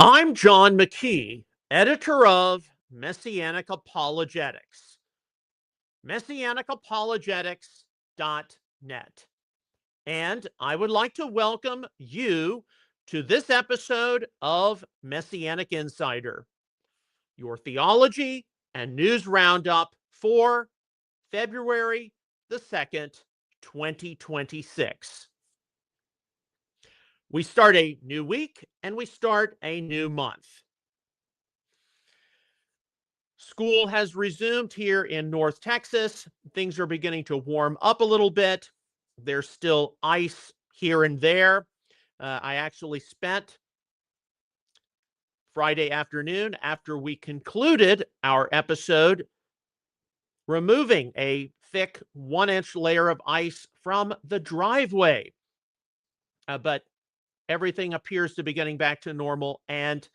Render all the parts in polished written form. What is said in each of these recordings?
I'm John McKee, editor of Messianic Apologetics, messianicapologetics.net. And I would like to welcome you to this episode of Messianic Insider, your theology and news roundup for February the 2nd, 2026. We start a new week and we start a new month. School has resumed here in North Texas. Things are beginning to warm up a little bit. There's still ice here and there. I actually spent Friday afternoon, after we concluded our episode, removing a thick 1-inch layer of ice from the driveway. But everything appears to be getting back to normal, and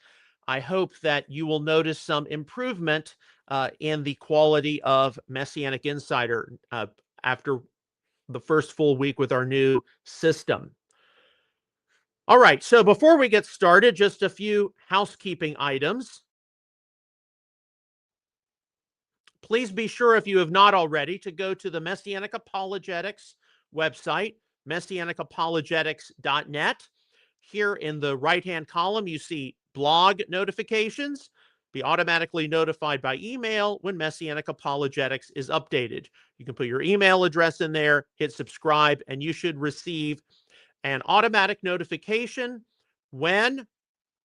I hope that you will notice some improvement in the quality of Messianic Insider after the first full week with our new system. All right, so before we get started, just a few housekeeping items. Please be sure, if you have not already, to go to the Messianic Apologetics website, messianicapologetics.net. Here in the right-hand column, you see blog notifications. Be automatically notified by email when Messianic Apologetics is updated. You can put your email address in there, hit subscribe, and you should receive an automatic notification when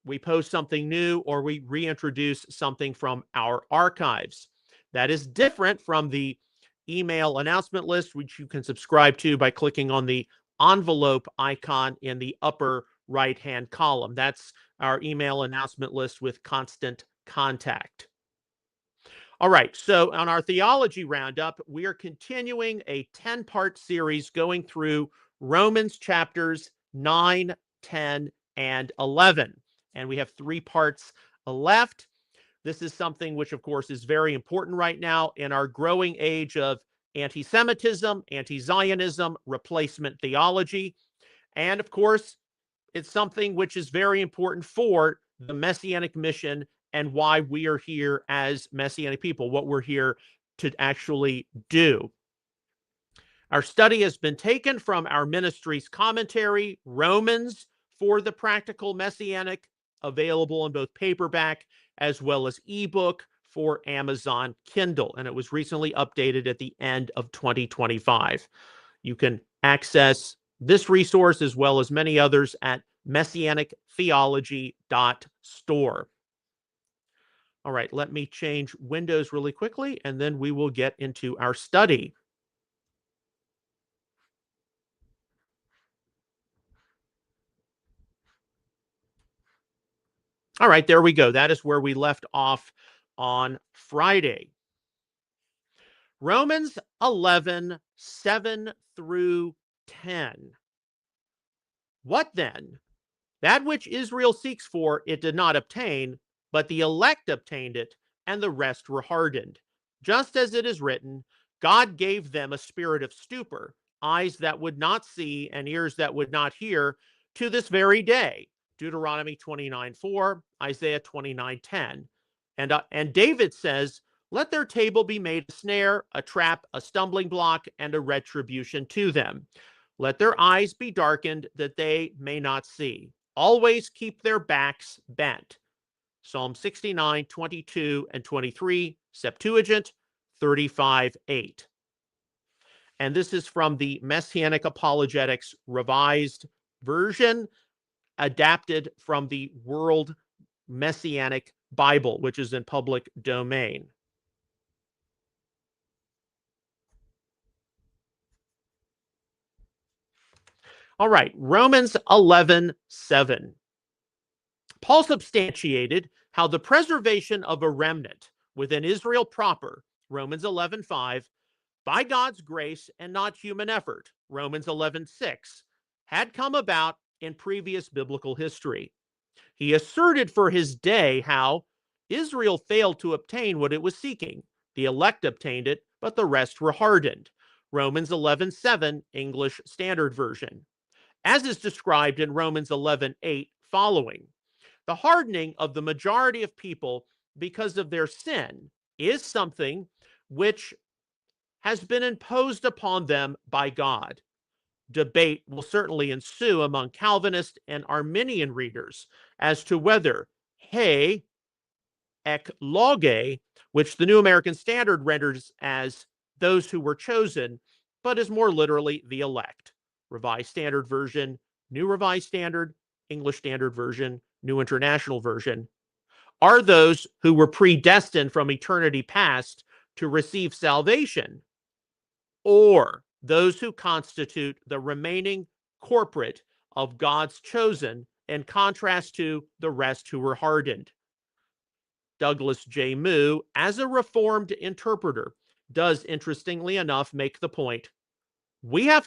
we post something new or we reintroduce something from our archives. That is different from the email announcement list, which you can subscribe to by clicking on the envelope icon in the upper right-hand column. That's our email announcement list with constant contact. All right, so on our theology roundup, we are continuing a 10-part series going through Romans chapters 9, 10, and 11. And we have 3 parts left. This is something which, of course, is very important right now in our growing age of anti-Semitism, anti-Zionism, replacement theology. And, of course, it's something which is very important for the Messianic mission and why we are here as Messianic people, what we're here to actually do. Our study has been taken from our ministry's commentary, Romans for the Practical Messianic, available in both paperback as well as ebook for Amazon Kindle. And it was recently updated at the end of 2025. You can access this resource as well as many others at messianictheology.store. All right, let me change windows really quickly, and then we will get into our study. All right, there we go. That is where we left off on Friday. Romans 11, 7 through 10. What then? That which Israel seeks for, it did not obtain, but the elect obtained it, and the rest were hardened. Just as it is written, God gave them a spirit of stupor, eyes that would not see, and ears that would not hear, to this very day. Deuteronomy 29:4, Isaiah 29:10. And David says, let their table be made a snare, a trap, a stumbling block, and a retribution to them. Let their eyes be darkened that they may not see. Always keep their backs bent. Psalm 69, 22, and 23, Septuagint 35:8. And this is from the Messianic Apologetics Revised Version, adapted from the World Messianic Bible, which is in public domain. All right, Romans 11:7. Paul substantiated how the preservation of a remnant within Israel proper, Romans 11:5, by God's grace and not human effort, Romans 11:6, had come about in previous biblical history. He asserted for his day how Israel failed to obtain what it was seeking. The elect obtained it, but the rest were hardened. Romans 11:7, English Standard Version. As is described in Romans 11:8 following. The hardening of the majority of people because of their sin is something which has been imposed upon them by God. Debate will certainly ensue among Calvinist and Arminian readers as to whether he ek loge, which the New American Standard renders as those who were chosen, but is more literally the elect. Revised Standard Version, New Revised Standard, English Standard Version, New International Version, are those who were predestined from eternity past to receive salvation, or those who constitute the remaining corporate of God's chosen, in contrast to the rest who were hardened. Douglas J. Moo, as a Reformed interpreter, does interestingly enough make the point: we have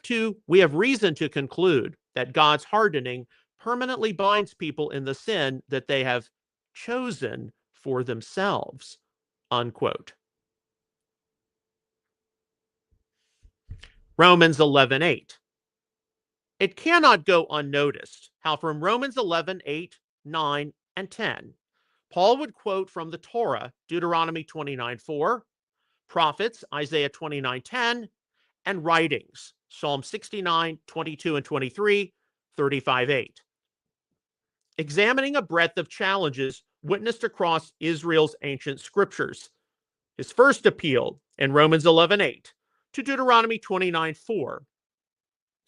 reason to conclude that God's hardening permanently binds people in the sin that they have chosen for themselves, unquote. Romans 11:8. It cannot go unnoticed how from Romans 11:8, 9, and 10, Paul would quote from the Torah, Deuteronomy 29:4, prophets, Isaiah 29:10, and writings, Psalm 69, 22 and 23, 35:8. Examining a breadth of challenges witnessed across Israel's ancient scriptures. His first appeal in Romans 11:8 to Deuteronomy 29:4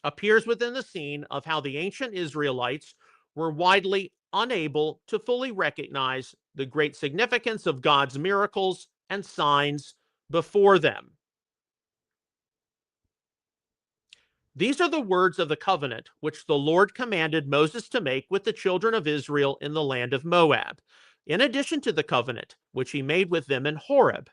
appears within the scene of how the ancient Israelites were widely unable to fully recognize the great significance of God's miracles and signs before them. These are the words of the covenant which the Lord commanded Moses to make with the children of Israel in the land of Moab, in addition to the covenant which he made with them in Horeb.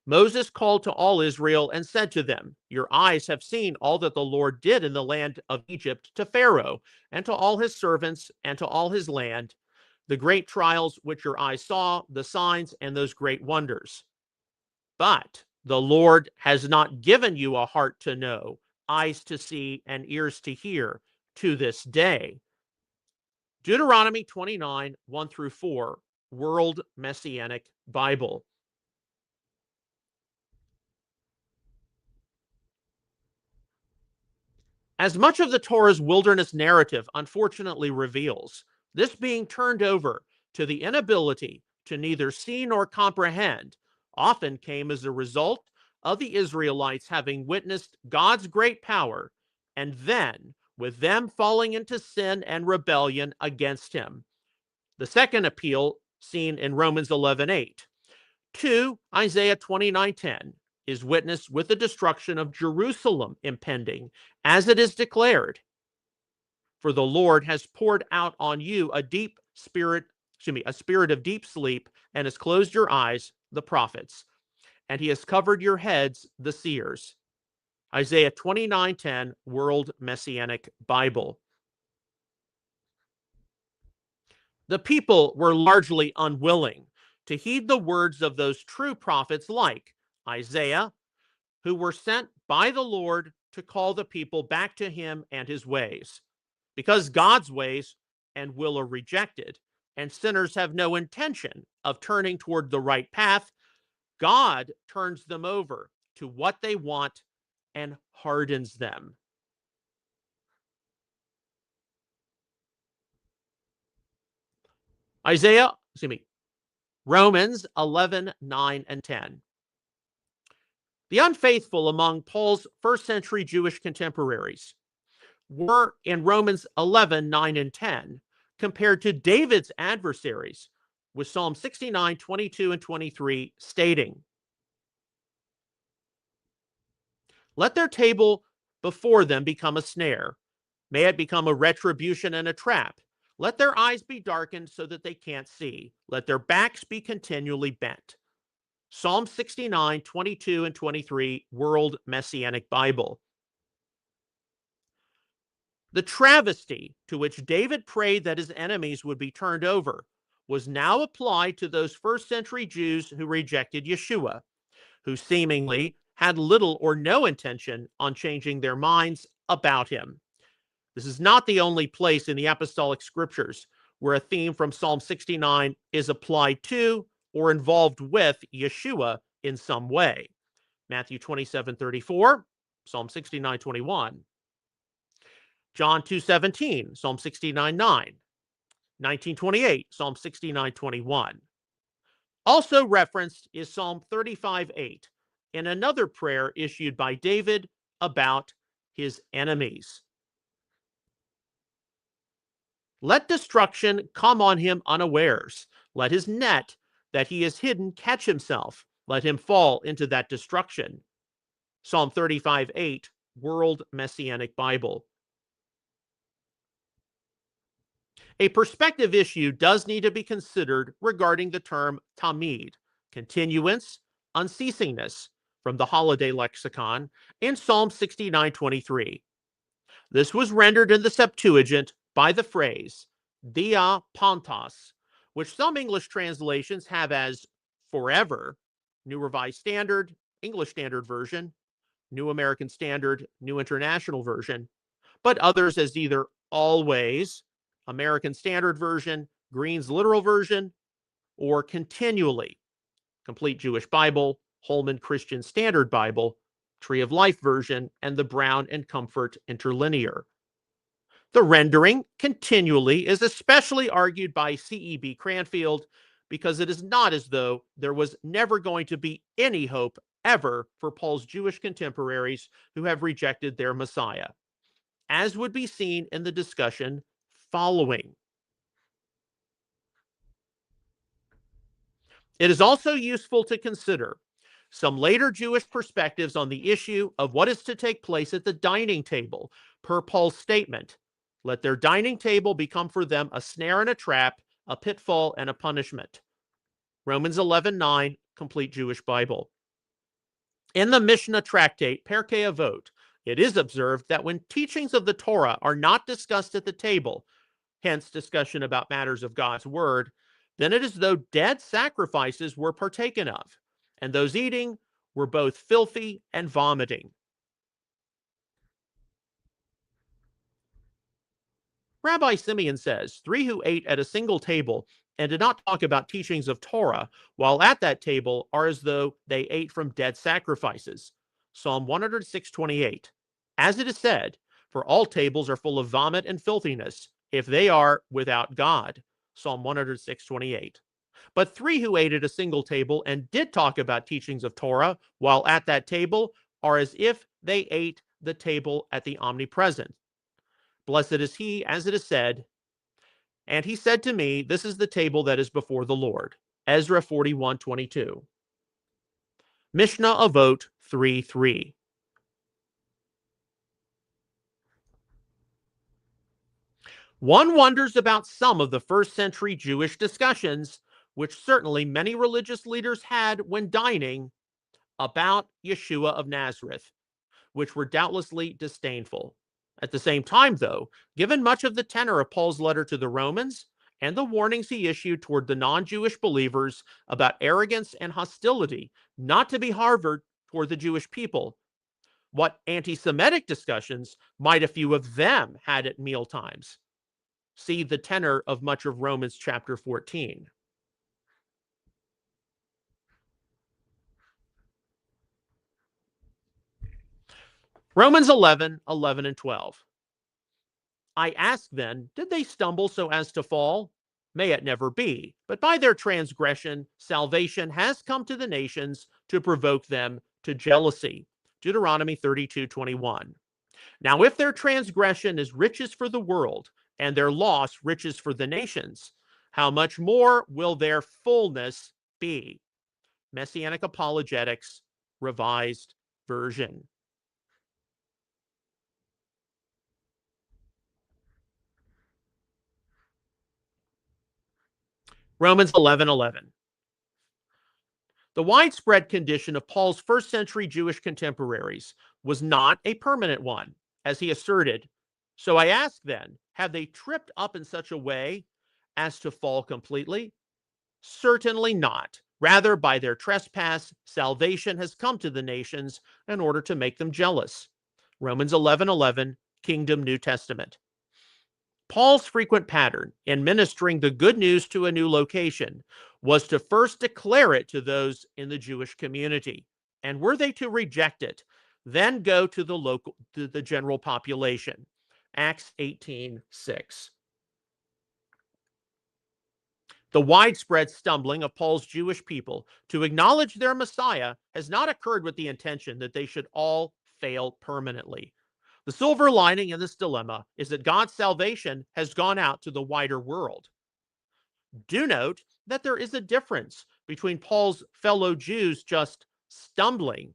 Moses called to all Israel and said to them, your eyes have seen all that the Lord did in the land of Egypt to Pharaoh, and to all his servants, and to all his land, the great trials which your eyes saw, the signs, and those great wonders. But the Lord has not given you a heart to know, eyes to see, and ears to hear to this day. Deuteronomy 29, 1 through 4, World Messianic Bible. As much of the Torah's wilderness narrative unfortunately reveals, this being turned over to the inability to neither see nor comprehend often came as a result of the Israelites having witnessed God's great power, and then with them falling into sin and rebellion against him. The second appeal, seen in Romans 11:8, to Isaiah 29:10, is witnessed with the destruction of Jerusalem impending, as it is declared, for the Lord has poured out on you a spirit of deep sleep, and has closed your eyes, the prophets, and he has covered your heads, the seers. Isaiah 29:10, World Messianic Bible. The people were largely unwilling to heed the words of those true prophets like Isaiah, who were sent by the Lord to call the people back to him and his ways. Because God's ways and will are rejected, and sinners have no intention of turning toward the right path, God turns them over to what they want and hardens them. Romans 11, 9, and 10. The unfaithful among Paul's first century Jewish contemporaries were in Romans 11, 9, and 10 compared to David's adversaries, with Psalm 69, 22, and 23 stating, let their table before them become a snare. May it become a retribution and a trap. Let their eyes be darkened so that they can't see. Let their backs be continually bent. Psalm 69, 22, and 23, World Messianic Bible. The travesty to which David prayed that his enemies would be turned over was now applied to those first century Jews who rejected Yeshua, who seemingly had little or no intention on changing their minds about him. This is not the only place in the apostolic scriptures where a theme from Psalm 69 is applied to or involved with Yeshua in some way. Matthew 27:34, Psalm 69:21. John 2:17, Psalm 69:9. 1928, Psalm 69:21. Also referenced is Psalm 35:8 in another prayer issued by David about his enemies. Let destruction come on him unawares. Let his net that he has hidden catch himself. Let him fall into that destruction. Psalm 35:8, World Messianic Bible. A perspective issue does need to be considered regarding the term tamid, continuance, unceasingness, from the Holiday Lexicon in Psalm 69:23. This was rendered in the Septuagint by the phrase dia pantos, which some English translations have as forever, New Revised Standard, English Standard Version, New American Standard, New International Version, but others as either always, American Standard Version, Green's Literal Version, or continually, Complete Jewish Bible, Holman Christian Standard Bible, Tree of Life Version, and the Brown and Comfort Interlinear. The rendering continually is especially argued by C.E.B. Cranfield because it is not as though there was never going to be any hope ever for Paul's Jewish contemporaries who have rejected their Messiah, as would be seen in the discussion following. It is also useful to consider some later Jewish perspectives on the issue of what is to take place at the dining table, per Paul's statement, let their dining table become for them a snare and a trap, a pitfall and a punishment. Romans 11:9, Complete Jewish Bible. In the Mishnah tractate, Perkei Avot, it is observed that when teachings of the Torah are not discussed at the table, hence discussion about matters of God's word, then it is as though dead sacrifices were partaken of, and those eating were both filthy and vomiting. Rabbi Simeon says, 3 who ate at a single table and did not talk about teachings of Torah while at that table are as though they ate from dead sacrifices. Psalm 106:28. As it is said, for all tables are full of vomit and filthiness, if they are without God. Psalm 106:28. But 3 who ate at a single table and did talk about teachings of Torah while at that table are as if they ate the table at the omnipresent. Blessed is he, as it is said, and he said to me, this is the table that is before the Lord. Ezra 41:22. Mishnah Avot 3:3. One wonders about some of the first century Jewish discussions, which certainly many religious leaders had when dining, about Yeshua of Nazareth, which were doubtlessly disdainful. At the same time, though, given much of the tenor of Paul's letter to the Romans and the warnings he issued toward the non-Jewish believers about arrogance and hostility not to be harbored toward the Jewish people, what anti-Semitic discussions might a few of them had at meal times? See the tenor of much of Romans chapter 14. Romans 11:11 and 12. I ask then, did they stumble so as to fall? May it never be. But by their transgression, salvation has come to the nations to provoke them to jealousy. Deuteronomy 32:21. Now, if their transgression is riches for the world, and their loss riches for the nations, how much more will their fullness be? Messianic Apologetics, Revised Version. Romans 11:11. The widespread condition of Paul's first century Jewish contemporaries was not a permanent one, as he asserted. So I ask then, have they tripped up in such a way as to fall completely? Certainly not. Rather, by their trespass, salvation has come to the nations in order to make them jealous. Romans 11:11, Kingdom New Testament. Paul's frequent pattern in ministering the good news to a new location was to first declare it to those in the Jewish community, and were they to reject it, then go to the general population. Acts 18:6. The widespread stumbling of Paul's Jewish people to acknowledge their Messiah has not occurred with the intention that they should all fail permanently. The silver lining in this dilemma is that God's salvation has gone out to the wider world. Do note that there is a difference between Paul's fellow Jews just stumbling,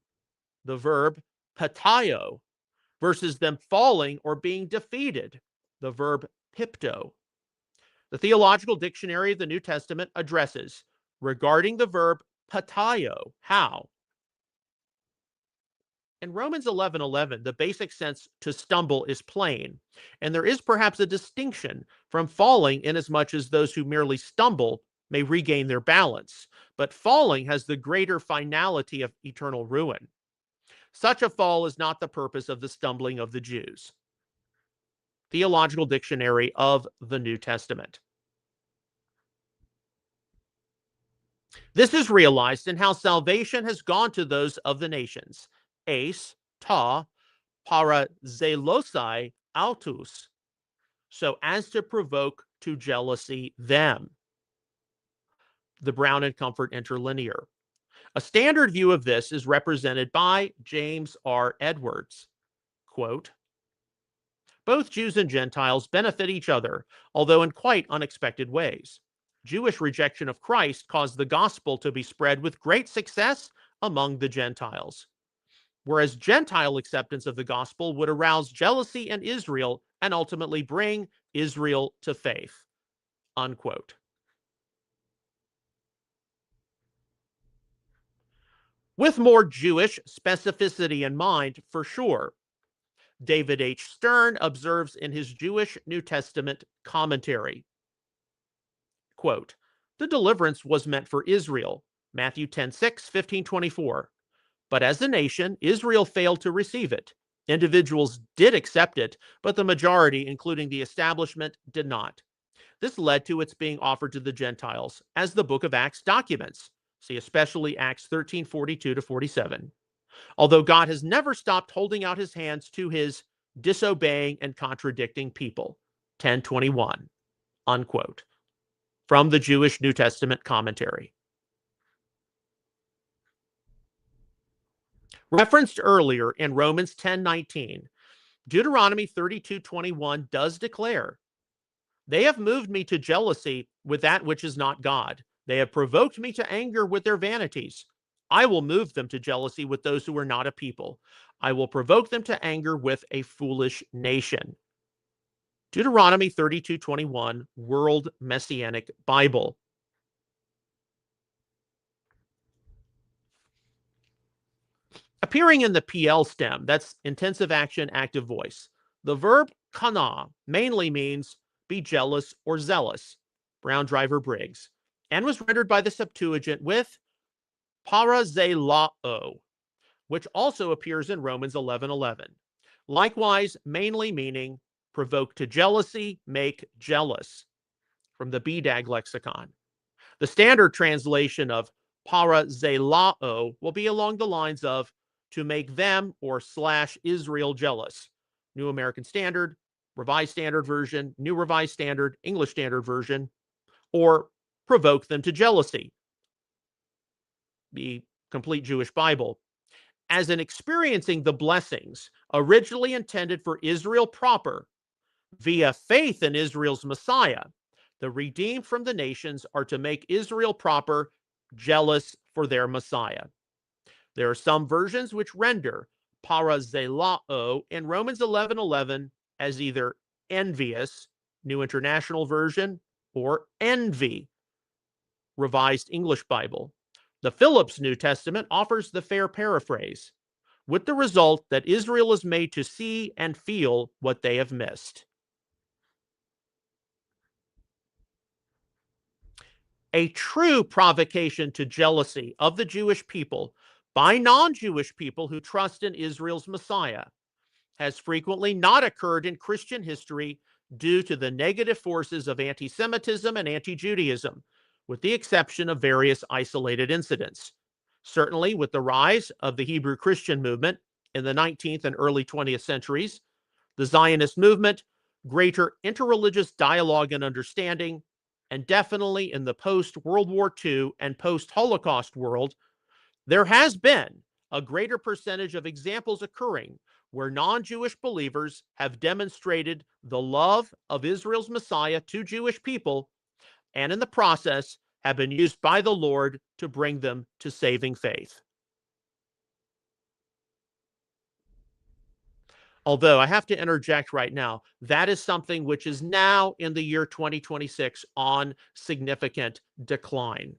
the verb pataio, versus them falling or being defeated, the verb pipto. The Theological Dictionary of the New Testament addresses regarding the verb pataio, how. In Romans 11:11, the basic sense to stumble is plain, and there is perhaps a distinction from falling inasmuch as those who merely stumble may regain their balance, but falling has the greater finality of eternal ruin. Such a fall is not the purpose of the stumbling of the Jews. Theological Dictionary of the New Testament. This is realized in how salvation has gone to those of the nations, eis, ta, parazelosai, autus, so as to provoke to jealousy them. The Brown and Comfort Interlinear. A standard view of this is represented by James R. Edwards. Quote, both Jews and Gentiles benefit each other, although in quite unexpected ways. Jewish rejection of Christ caused the gospel to be spread with great success among the Gentiles, whereas Gentile acceptance of the gospel would arouse jealousy in Israel and ultimately bring Israel to faith. Unquote. With more Jewish specificity in mind, for sure, David H. Stern observes in his Jewish New Testament commentary, quote, the deliverance was meant for Israel, Matthew 10:6, 15:24. But as a nation, Israel failed to receive it. Individuals did accept it, but the majority, including the establishment, did not. This led to its being offered to the Gentiles, as the book of Acts documents. See especially Acts 13:42-47. Although God has never stopped holding out his hands to his disobeying and contradicting people. 10:21. Unquote. From the Jewish New Testament commentary. Referenced earlier in Romans 10:19, Deuteronomy 32:21 does declare, they have moved me to jealousy with that which is not God. They have provoked me to anger with their vanities. I will move them to jealousy with those who are not a people. I will provoke them to anger with a foolish nation. Deuteronomy 32:21, World Messianic Bible. Appearing in the PL stem, that's intensive action, active voice, the verb kana mainly means be jealous or zealous, Brown Driver Briggs, and was rendered by the Septuagint with parazelao, which also appears in Romans 11:11. Likewise, mainly meaning provoke to jealousy, make jealous, from the BDAG lexicon. The standard translation of parazelao will be along the lines of to make them or / Israel jealous. New American Standard, Revised Standard Version, New Revised Standard, English Standard Version, or provoke them to jealousy. The Complete Jewish Bible. As in experiencing the blessings originally intended for Israel proper, via faith in Israel's Messiah, the redeemed from the nations are to make Israel proper jealous for their Messiah. There are some versions which render parazelao in Romans 11:11 as either envious, New International Version, or envy, Revised English Bible. The Phillips New Testament offers the fair paraphrase, with the result that Israel is made to see and feel what they have missed. A true provocation to jealousy of the Jewish people by non-Jewish people who trust in Israel's Messiah has frequently not occurred in Christian history due to the negative forces of anti-Semitism and anti-Judaism, with the exception of various isolated incidents. Certainly, with the rise of the Hebrew Christian movement in the 19th and early 20th centuries, the Zionist movement, greater interreligious dialogue and understanding, and definitely in the post-World War II and post-Holocaust world, there has been a greater percentage of examples occurring where non-Jewish believers have demonstrated the love of Israel's Messiah to Jewish people, and in the process have been used by the Lord to bring them to saving faith. Although I have to interject right now, that is something which is now in the year 2026 on significant decline.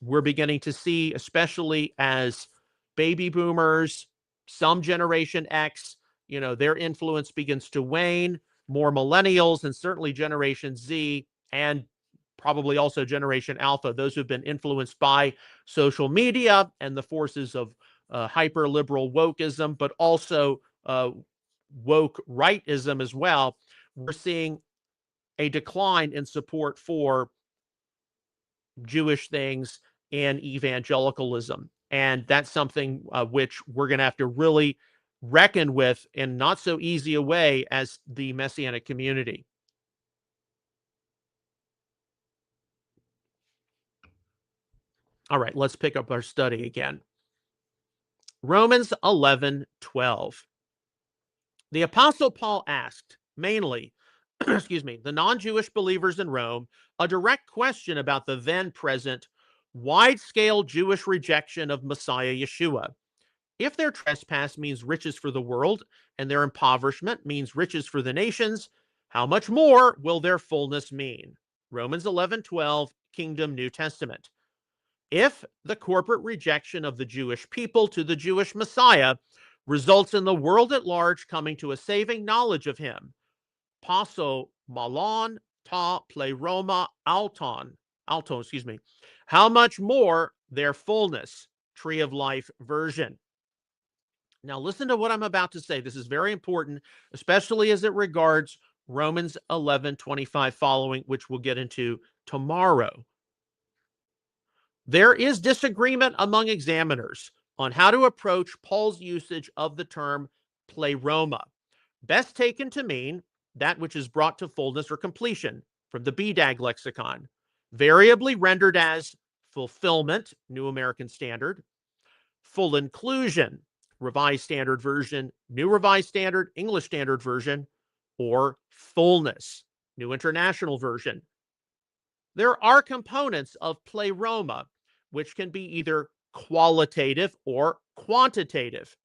We're beginning to see, especially as baby boomers, some Generation X, their influence begins to wane, more millennials, and certainly Generation Z, and probably also Generation Alpha, those who've been influenced by social media and the forces of hyper liberal wokeism, but also woke rightism as well. We're seeing a decline in support for Jewish things and evangelicalism. And that's something which we're going to have to really reckon with in not so easy a way as the Messianic community. All right, let's pick up our study again. Romans 11:12. The Apostle Paul asked, mainly, the non-Jewish believers in Rome, a direct question about the then present wide-scale Jewish rejection of Messiah Yeshua. If their trespass means riches for the world, and their impoverishment means riches for the nations, how much more will their fullness mean? Romans 11:12, Kingdom New Testament. If the corporate rejection of the Jewish people to the Jewish Messiah results in the world at large coming to a saving knowledge of him, passo malon ta pleroma alton, how much more their fullness, Tree of Life version. Now listen to what I'm about to say. This is very important, especially as it regards Romans 11:25 following, which we'll get into tomorrow. There is disagreement among examiners on how to approach Paul's usage of the term pleroma, best taken to mean that which is brought to fullness or completion from the BDAG lexicon, variably rendered as fulfillment, New American Standard, full inclusion, Revised Standard Version, New Revised Standard, English Standard Version, or fullness, New International Version. There are components of pleroma which can be either qualitative or quantitative.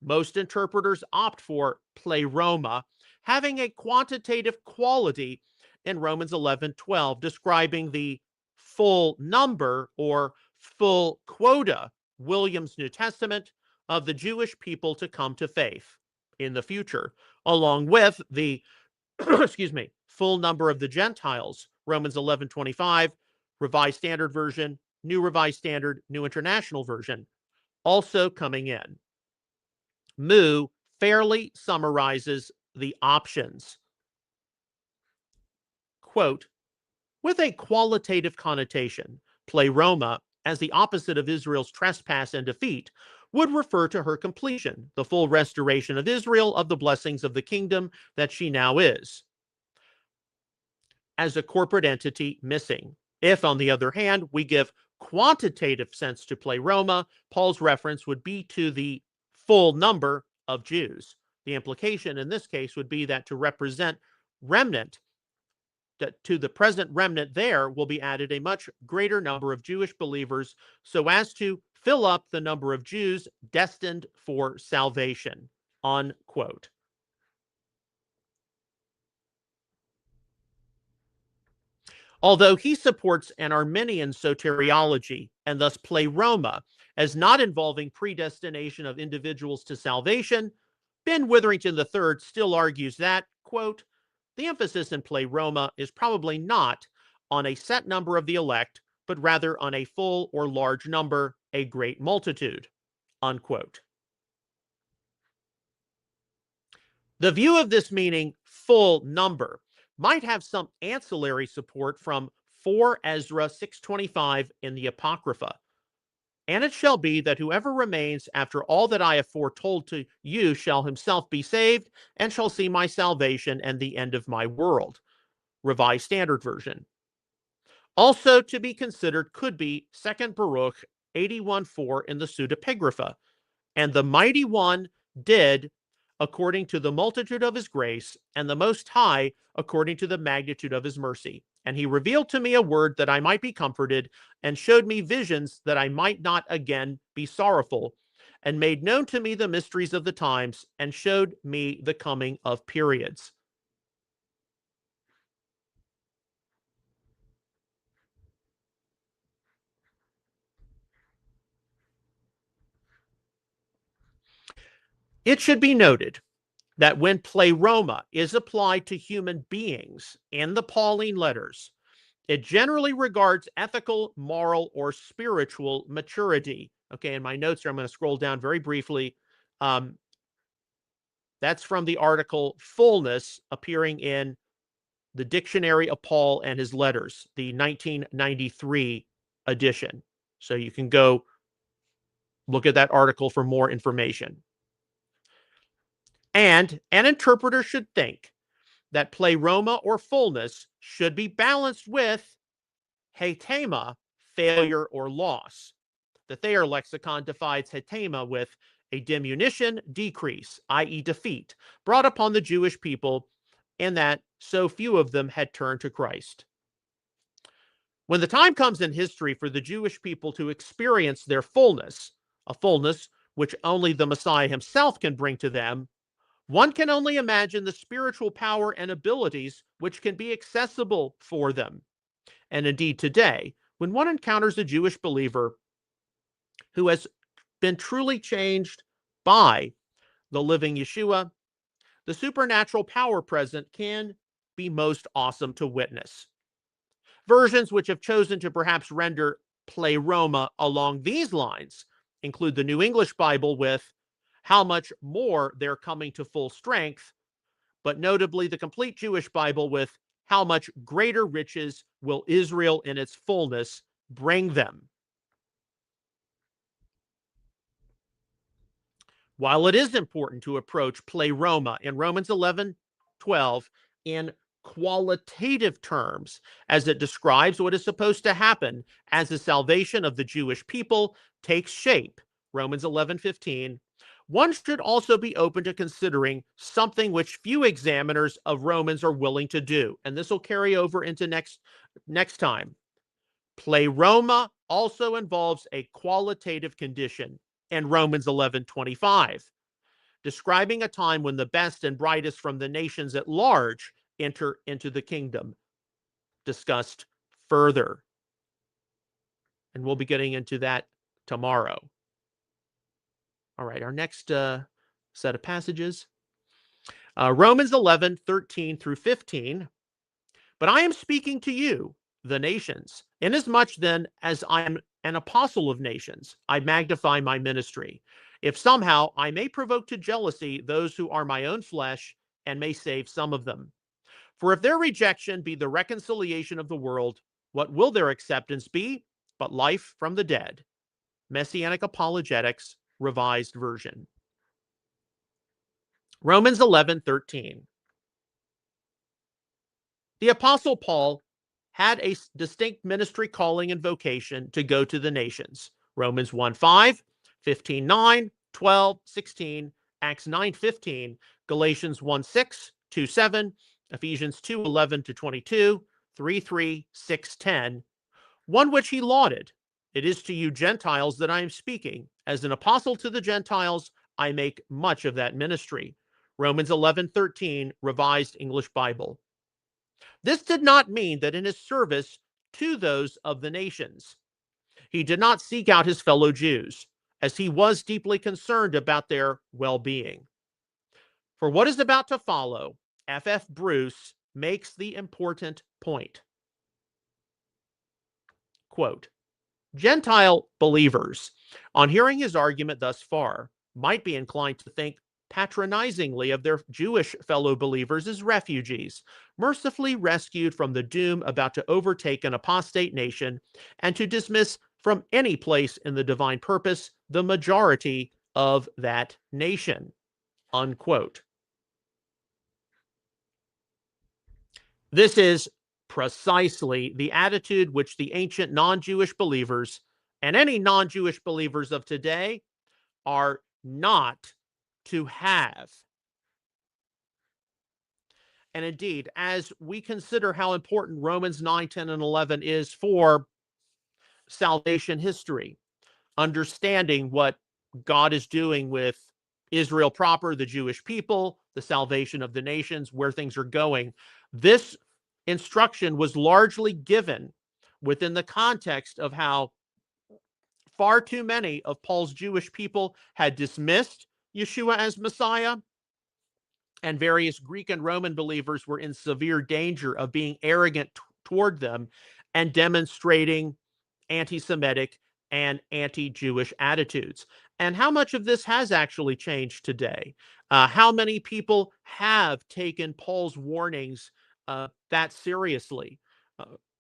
Most interpreters opt for pleroma, having a quantitative quality in Romans 11:12, describing the full number or full quota, William's New Testament, of the Jewish people to come to faith in the future, along with the full number of the Gentiles, Romans 11:25, Revised Standard Version, New Revised Standard, New International Version, also coming in. Moo fairly summarizes the options. Quote, with a qualitative connotation, pleroma, as the opposite of Israel's trespass and defeat, would refer to her completion, the full restoration of Israel of the blessings of the kingdom that she now is, as a corporate entity missing. If, on the other hand, we give quantitative sense to pleroma, Paul's reference would be to the full number of Jews. The implication in this case would be that to represent remnant, that to the present remnant there will be added a much greater number of Jewish believers so as to fill up the number of Jews destined for salvation, unquote. Although he supports an Arminian soteriology and thus pleroma as not involving predestination of individuals to salvation, Ben Witherington III still argues that, quote, the emphasis in pleroma is probably not on a set number of the elect, but rather on a full or large number, a great multitude, unquote. The view of this meaning full number might have some ancillary support from 4 Ezra 6:25 in the Apocrypha. And it shall be that whoever remains after all that I have foretold to you shall himself be saved, and shall see my salvation and the end of my world. Revised Standard Version. Also to be considered could be 2 Baruch 81:4 in the pseudepigrapha. And the Mighty One did according to the multitude of his grace, and the Most High according to the magnitude of his mercy. And he revealed to me a word that I might be comforted, and showed me visions that I might not again be sorrowful, and made known to me the mysteries of the times, and showed me the coming of periods. It should be noted that when pleroma is applied to human beings in the Pauline letters, it generally regards ethical, moral, or spiritual maturity. Okay, in my notes here, I'm going to scroll down very briefly. Um, that's from the article Fullness, appearing in the Dictionary of Paul and His Letters, the 1993 edition. So you can go look at that article for more information. And an interpreter should think that pleroma or fullness should be balanced with hetema, failure or loss. The Thayer lexicon divides hetema with a diminution, decrease, i.e., defeat, brought upon the Jewish people, in that so few of them had turned to Christ. When the time comes in history for the Jewish people to experience their fullness, a fullness which only the Messiah himself can bring to them, one can only imagine the spiritual power and abilities which can be accessible for them. And indeed, today, when one encounters a Jewish believer who has been truly changed by the living Yeshua, the supernatural power present can be most awesome to witness. Versions which have chosen to perhaps render pleroma along these lines include the New English Bible with how much more they're coming to full strength, but notably the complete Jewish Bible with how much greater riches will Israel in its fullness bring them. While it is important to approach pleroma in Romans 11:12 in qualitative terms, as it describes what is supposed to happen as the salvation of the Jewish people takes shape, Romans 11:15, one should also be open to considering something which few examiners of Romans are willing to do, and this will carry over into next time. Pleroma also involves a qualitative condition in Romans 11:25, describing a time when the best and brightest from the nations at large enter into the kingdom, discussed further. And we'll be getting into that tomorrow. All right, our next set of passages. Romans 11:13 through 15. But I am speaking to you, the nations, inasmuch then as I am an apostle of nations, I magnify my ministry, if somehow I may provoke to jealousy those who are my own flesh, and may save some of them. For if their rejection be the reconciliation of the world, what will their acceptance be but life from the dead? Messianic Apologetics, Revised Version. Romans 11:13. The Apostle Paul had a distinct ministry calling and vocation to go to the nations. Romans 1:5, 15:9, 12, 16, Acts 9:15, Galatians 1:6, 2:7, Ephesians 2:11 to 22, 3:3, 6:10, one which he lauded. It is to you Gentiles that I am speaking. As an apostle to the Gentiles, I make much of that ministry. Romans 11:13, Revised English Bible. This did not mean that in his service to those of the nations, he did not seek out his fellow Jews, as he was deeply concerned about their well-being. For what is about to follow, F. Bruce makes the important point. Quote, Gentile believers, on hearing his argument thus far, might be inclined to think patronizingly of their Jewish fellow believers as refugees, mercifully rescued from the doom about to overtake an apostate nation, and to dismiss from any place in the divine purpose the majority of that nation. Unquote. This is precisely the attitude which the ancient non-Jewish believers and any non-Jewish believers of today are not to have. And indeed, as we consider how important Romans 9, 10, and 11 is for salvation history, understanding what God is doing with Israel proper, the Jewish people, the salvation of the nations, where things are going, this instruction was largely given within the context of how far too many of Paul's Jewish people had dismissed Yeshua as Messiah, and various Greek and Roman believers were in severe danger of being arrogant toward them and demonstrating anti-Semitic and anti-Jewish attitudes. And how much of this has actually changed today? How many people have taken Paul's warnings that seriously?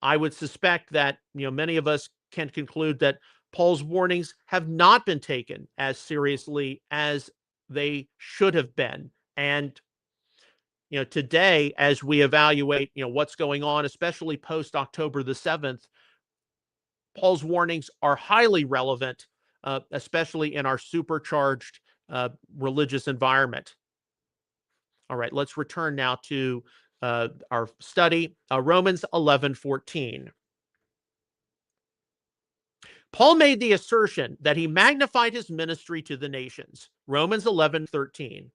I would suspect that many of us can conclude that Paul's warnings have not been taken as seriously as they should have been. And today, as we evaluate what's going on, especially post October the 7th, Paul's warnings are highly relevant, especially in our supercharged religious environment. All right, let's return now to our study, Romans 11:14. Paul made the assertion that he magnified his ministry to the nations. Romans 11:13.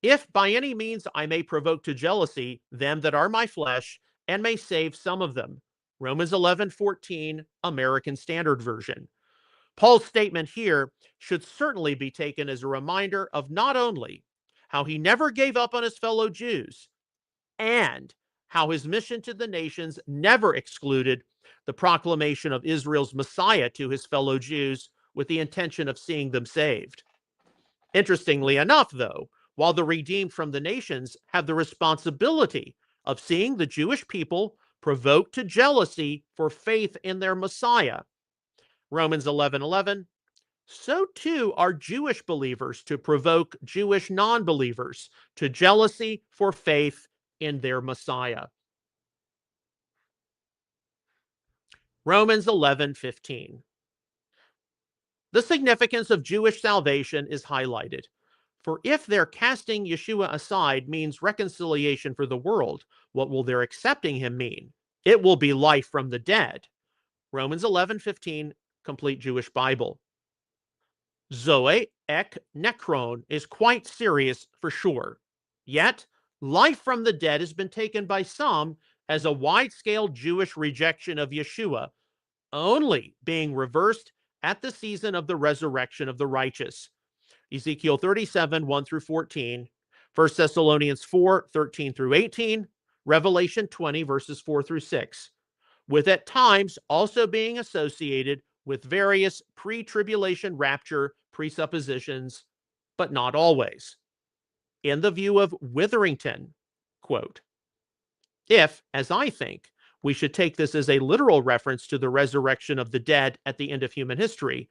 If by any means I may provoke to jealousy them that are my flesh, and may save some of them. Romans 11:14, American Standard Version. Paul's statement here should certainly be taken as a reminder of not only how he never gave up on his fellow Jews, and how his mission to the nations never excluded the proclamation of Israel's Messiah to his fellow Jews with the intention of seeing them saved. Interestingly enough, though, while the redeemed from the nations have the responsibility of seeing the Jewish people provoked to jealousy for faith in their Messiah, Romans 11:11, so too are Jewish believers to provoke Jewish non-believers to jealousy for faith in their Messiah. Romans 11:15. The significance of Jewish salvation is highlighted. For if their casting Yeshua aside means reconciliation for the world, what will their accepting him mean? It will be life from the dead. Romans 11:15, Complete Jewish Bible. Zoe ek necron is quite serious for sure. Yet, life from the dead has been taken by some as a wide-scale Jewish rejection of Yeshua, only being reversed at the season of the resurrection of the righteous. Ezekiel 37, 1 through 14, 1 Thessalonians 4, 13 through 18, Revelation 20, verses 4 through 6, with at times also being associated with various pre-tribulation rapture presuppositions, but not always. In the view of Witherington, quote, if, as I think, we should take this as a literal reference to the resurrection of the dead at the end of human history,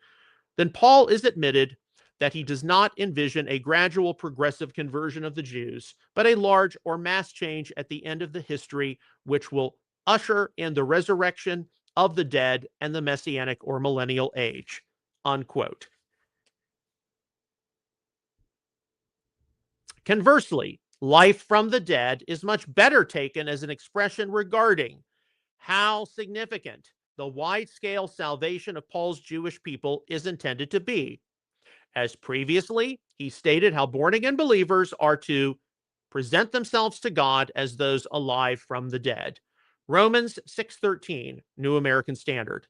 then Paul is admitted that he does not envision a gradual progressive conversion of the Jews, but a large or mass change at the end of the history, which will usher in the resurrection of the dead and the Messianic or millennial age, unquote. Conversely, life from the dead is much better taken as an expression regarding how significant the wide-scale salvation of Paul's Jewish people is intended to be. As previously, he stated how born-again believers are to present themselves to God as those alive from the dead. Romans 6:13, New American Standard.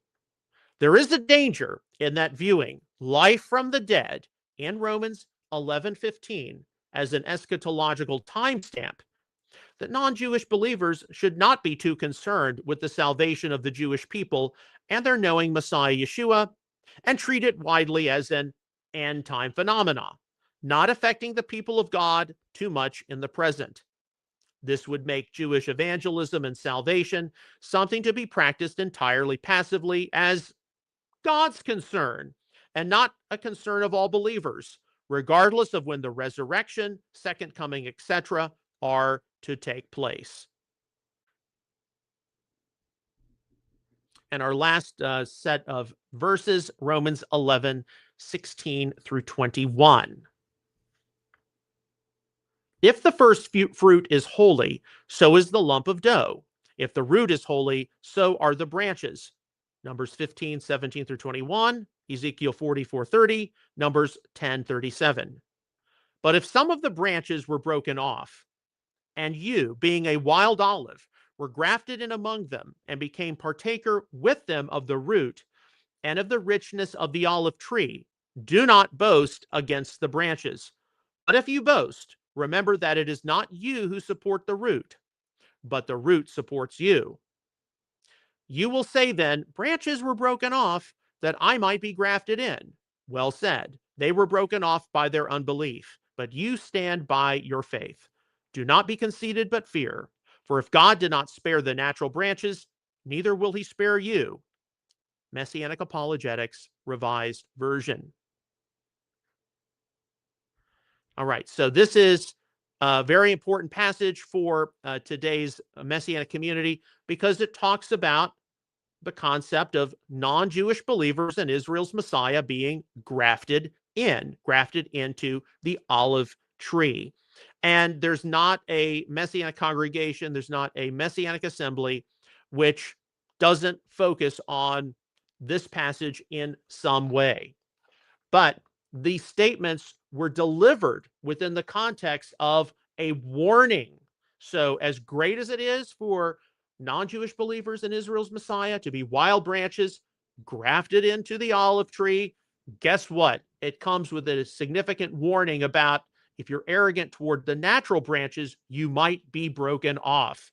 There is a danger in that viewing life from the dead in Romans 11:15 as an eschatological timestamp, that non-Jewish believers should not be too concerned with the salvation of the Jewish people and their knowing Messiah Yeshua, and treat it widely as an end-time phenomena, not affecting the people of God too much in the present. This would make Jewish evangelism and salvation something to be practiced entirely passively as God's concern and not a concern of all believers, regardless of when the resurrection, second coming, etc., are to take place. And our last set of verses, Romans 11:16 through 21. If the first fruit is holy, so is the lump of dough. If the root is holy, so are the branches. Numbers 15:17 through 21, Ezekiel 44:30, Numbers 10:37. But if some of the branches were broken off, and you, being a wild olive, were grafted in among them, and became partaker with them of the root and of the richness of the olive tree, do not boast against the branches. But if you boast, remember that it is not you who support the root, but the root supports you. You will say then, branches were broken off that I might be grafted in. Well said. They were broken off by their unbelief, but you stand by your faith. Do not be conceited, but fear. For if God did not spare the natural branches, neither will he spare you. Messianic Apologetics, Revised Version. All right, so this is a very important passage for today's Messianic community because it talks about the concept of non-Jewish believers and Israel's Messiah being grafted into the olive tree. And there's not a Messianic congregation, there's not a Messianic assembly which doesn't focus on this passage in some way. But these statements were delivered within the context of a warning. So, as great as it is for non-Jewish believers in Israel's Messiah to be wild branches grafted into the olive tree, guess what? It comes with a significant warning about if you're arrogant toward the natural branches, you might be broken off.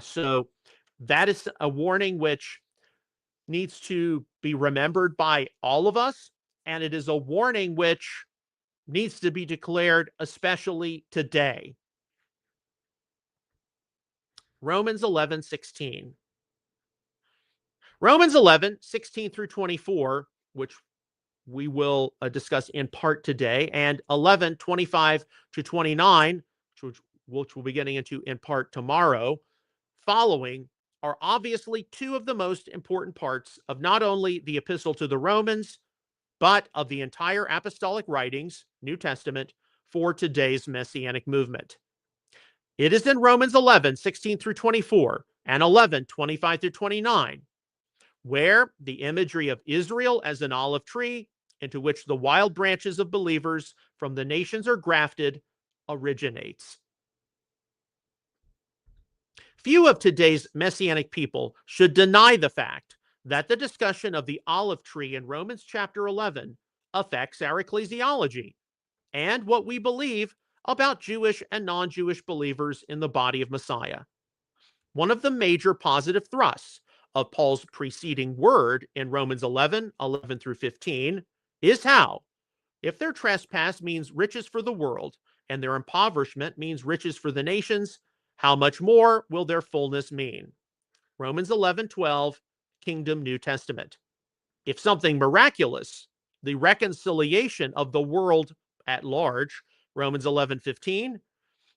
So that is a warning which needs to be remembered by all of us. And it is a warning which needs to be declared, especially today. Romans 11:16. Romans 11:16 through 24, which we will discuss in part today, and 11:25 to 29, which we'll be getting into in part tomorrow, following, are obviously two of the most important parts of not only the epistle to the Romans, but of the entire apostolic writings, New Testament, for today's Messianic movement. It is in Romans 11:16 through 24 and 11:25 through 29, where the imagery of Israel as an olive tree into which the wild branches of believers from the nations are grafted originates. Few of today's Messianic people should deny the fact that the discussion of the olive tree in Romans chapter 11 affects our ecclesiology and what we believe about Jewish and non-Jewish believers in the body of Messiah. One of the major positive thrusts of Paul's preceding word in Romans 11:11 through 15 is how, if their trespass means riches for the world and their impoverishment means riches for the nations, how much more will their fullness mean? Romans 11:12, Kingdom New Testament. If something miraculous, the reconciliation of the world at large, Romans 11:15,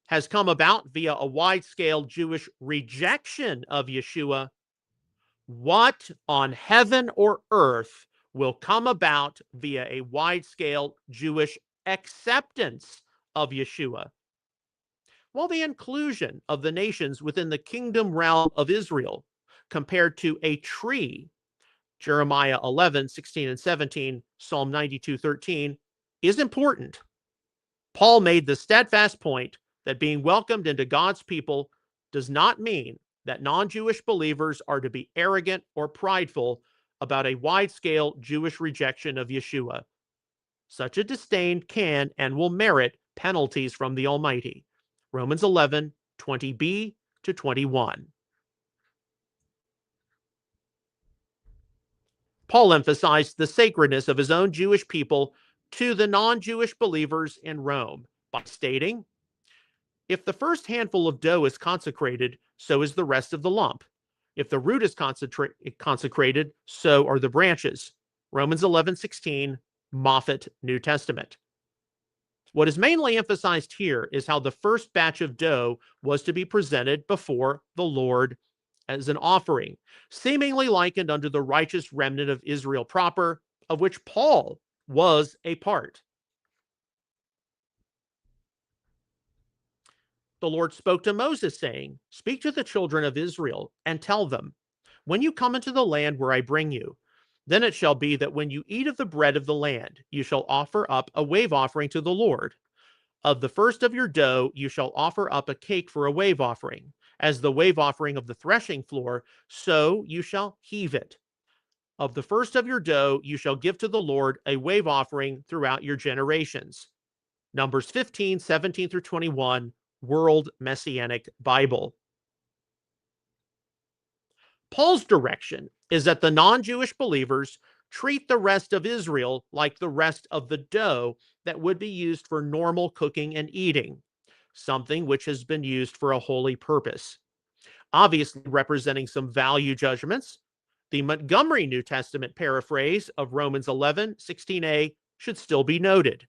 has come about via a wide-scale Jewish rejection of Yeshua, what on heaven or earth will come about via a wide-scale Jewish acceptance of Yeshua? Well, the inclusion of the nations within the kingdom realm of Israel compared to a tree, Jeremiah 11:16 and 17, Psalm 92:13, is important. Paul made the steadfast point that being welcomed into God's people does not mean that non-Jewish believers are to be arrogant or prideful about a wide-scale Jewish rejection of Yeshua. Such a disdain can and will merit penalties from the Almighty. Romans 11:20b to 21. Paul emphasized the sacredness of his own Jewish people to the non-Jewish believers in Rome by stating, if the first handful of dough is consecrated, so is the rest of the lump. If the root is consecrated, so are the branches. Romans 11:16, Moffat New Testament. What is mainly emphasized here is how the first batch of dough was to be presented before the Lord as an offering, seemingly likened unto the righteous remnant of Israel proper, of which Paul was a part. The Lord spoke to Moses, saying, speak to the children of Israel and tell them, when you come into the land where I bring you, then it shall be that when you eat of the bread of the land, you shall offer up a wave offering to the Lord. Of the first of your dough, you shall offer up a cake for a wave offering. As the wave offering of the threshing floor, so you shall heave it. Of the first of your dough, you shall give to the Lord a wave offering throughout your generations. Numbers 15:17 through 21, World Messianic Bible. Paul's direction is that the non-Jewish believers treat the rest of Israel like the rest of the dough that would be used for normal cooking and eating, something which has been used for a holy purpose. Obviously representing some value judgments, the Montgomery New Testament paraphrase of Romans 11:16a should still be noted.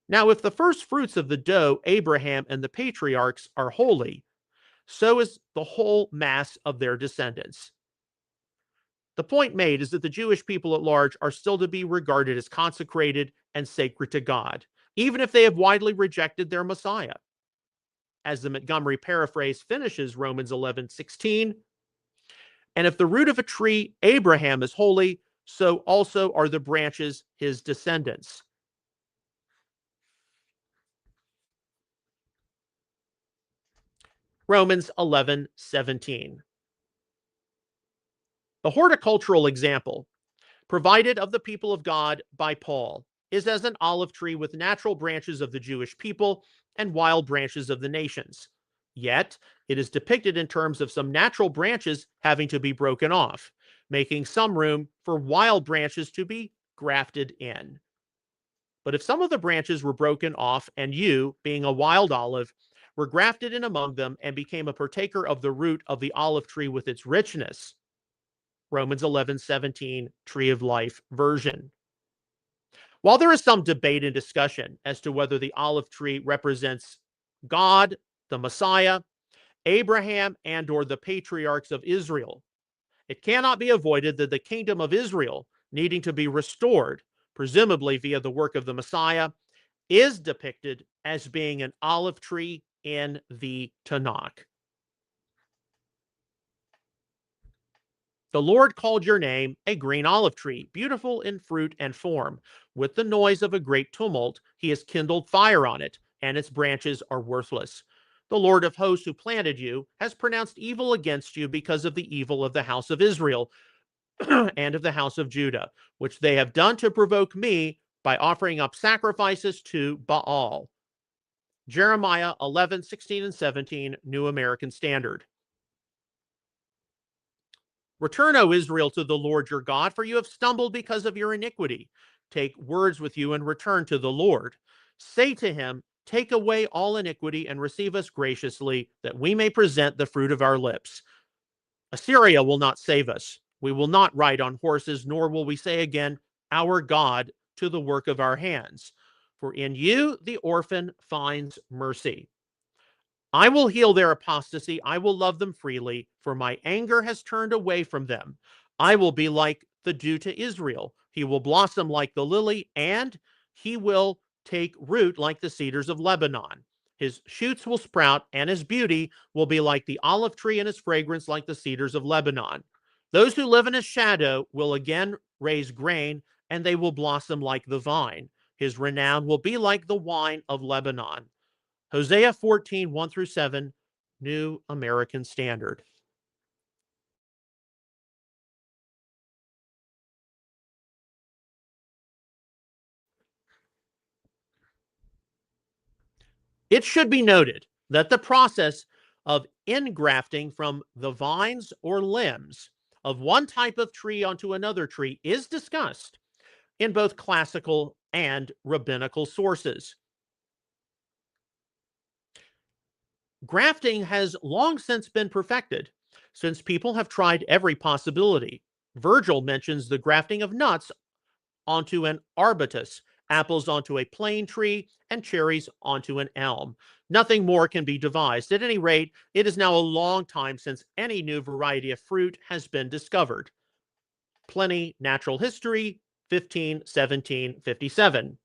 Now, if the first fruits of the dough, Abraham and the patriarchs, are holy, so is the whole mass of their descendants. The point made is that the Jewish people at large are still to be regarded as consecrated and sacred to God, even if they have widely rejected their Messiah. As the Montgomery paraphrase finishes Romans 11:16, and if the root of a tree, Abraham, is holy, so also are the branches his descendants. Romans 11:17. The horticultural example provided of the people of God by Paul is as an olive tree with natural branches of the Jewish people and wild branches of the nations. Yet, it is depicted in terms of some natural branches having to be broken off, making some room for wild branches to be grafted in. But if some of the branches were broken off, and you, being a wild olive, were grafted in among them and became a partaker of the root of the olive tree with its richness, Romans 11:17, Tree of Life version. While there is some debate and discussion as to whether the olive tree represents God, the Messiah, Abraham, and or the patriarchs of Israel, it cannot be avoided that the kingdom of Israel, needing to be restored, presumably via the work of the Messiah, is depicted as being an olive tree in the Tanakh. The Lord called your name a green olive tree, beautiful in fruit and form. With the noise of a great tumult, he has kindled fire on it, and its branches are worthless. The Lord of hosts who planted you has pronounced evil against you because of the evil of the house of Israel and of the house of Judah, which they have done to provoke me by offering up sacrifices to Baal. Jeremiah 11:16 and 17, New American Standard. Return, O Israel, to the Lord your God, for you have stumbled because of your iniquity. Take words with you and return to the Lord. Say to him, take away all iniquity and receive us graciously, that we may present the fruit of our lips. Assyria will not save us. We will not ride on horses, nor will we say again, our God, to the work of our hands. For in you the orphan finds mercy. I will heal their apostasy. I will love them freely, for my anger has turned away from them. I will be like the dew to Israel. He will blossom like the lily, and he will take root like the cedars of Lebanon. His shoots will sprout, and his beauty will be like the olive tree, and his fragrance like the cedars of Lebanon. Those who live in his shadow will again raise grain, and they will blossom like the vine. His renown will be like the wine of Lebanon. Hosea 14:1 through 7, New American Standard. It should be noted that the process of ingrafting from the vines or limbs of one type of tree onto another tree is discussed in both classical and rabbinical sources. Grafting has long since been perfected, since people have tried every possibility. Virgil mentions the grafting of nuts onto an arbutus, apples onto a plane tree, and cherries onto an elm. Nothing more can be devised. At any rate, it is now a long time since any new variety of fruit has been discovered. Pliny, Natural History, 1757.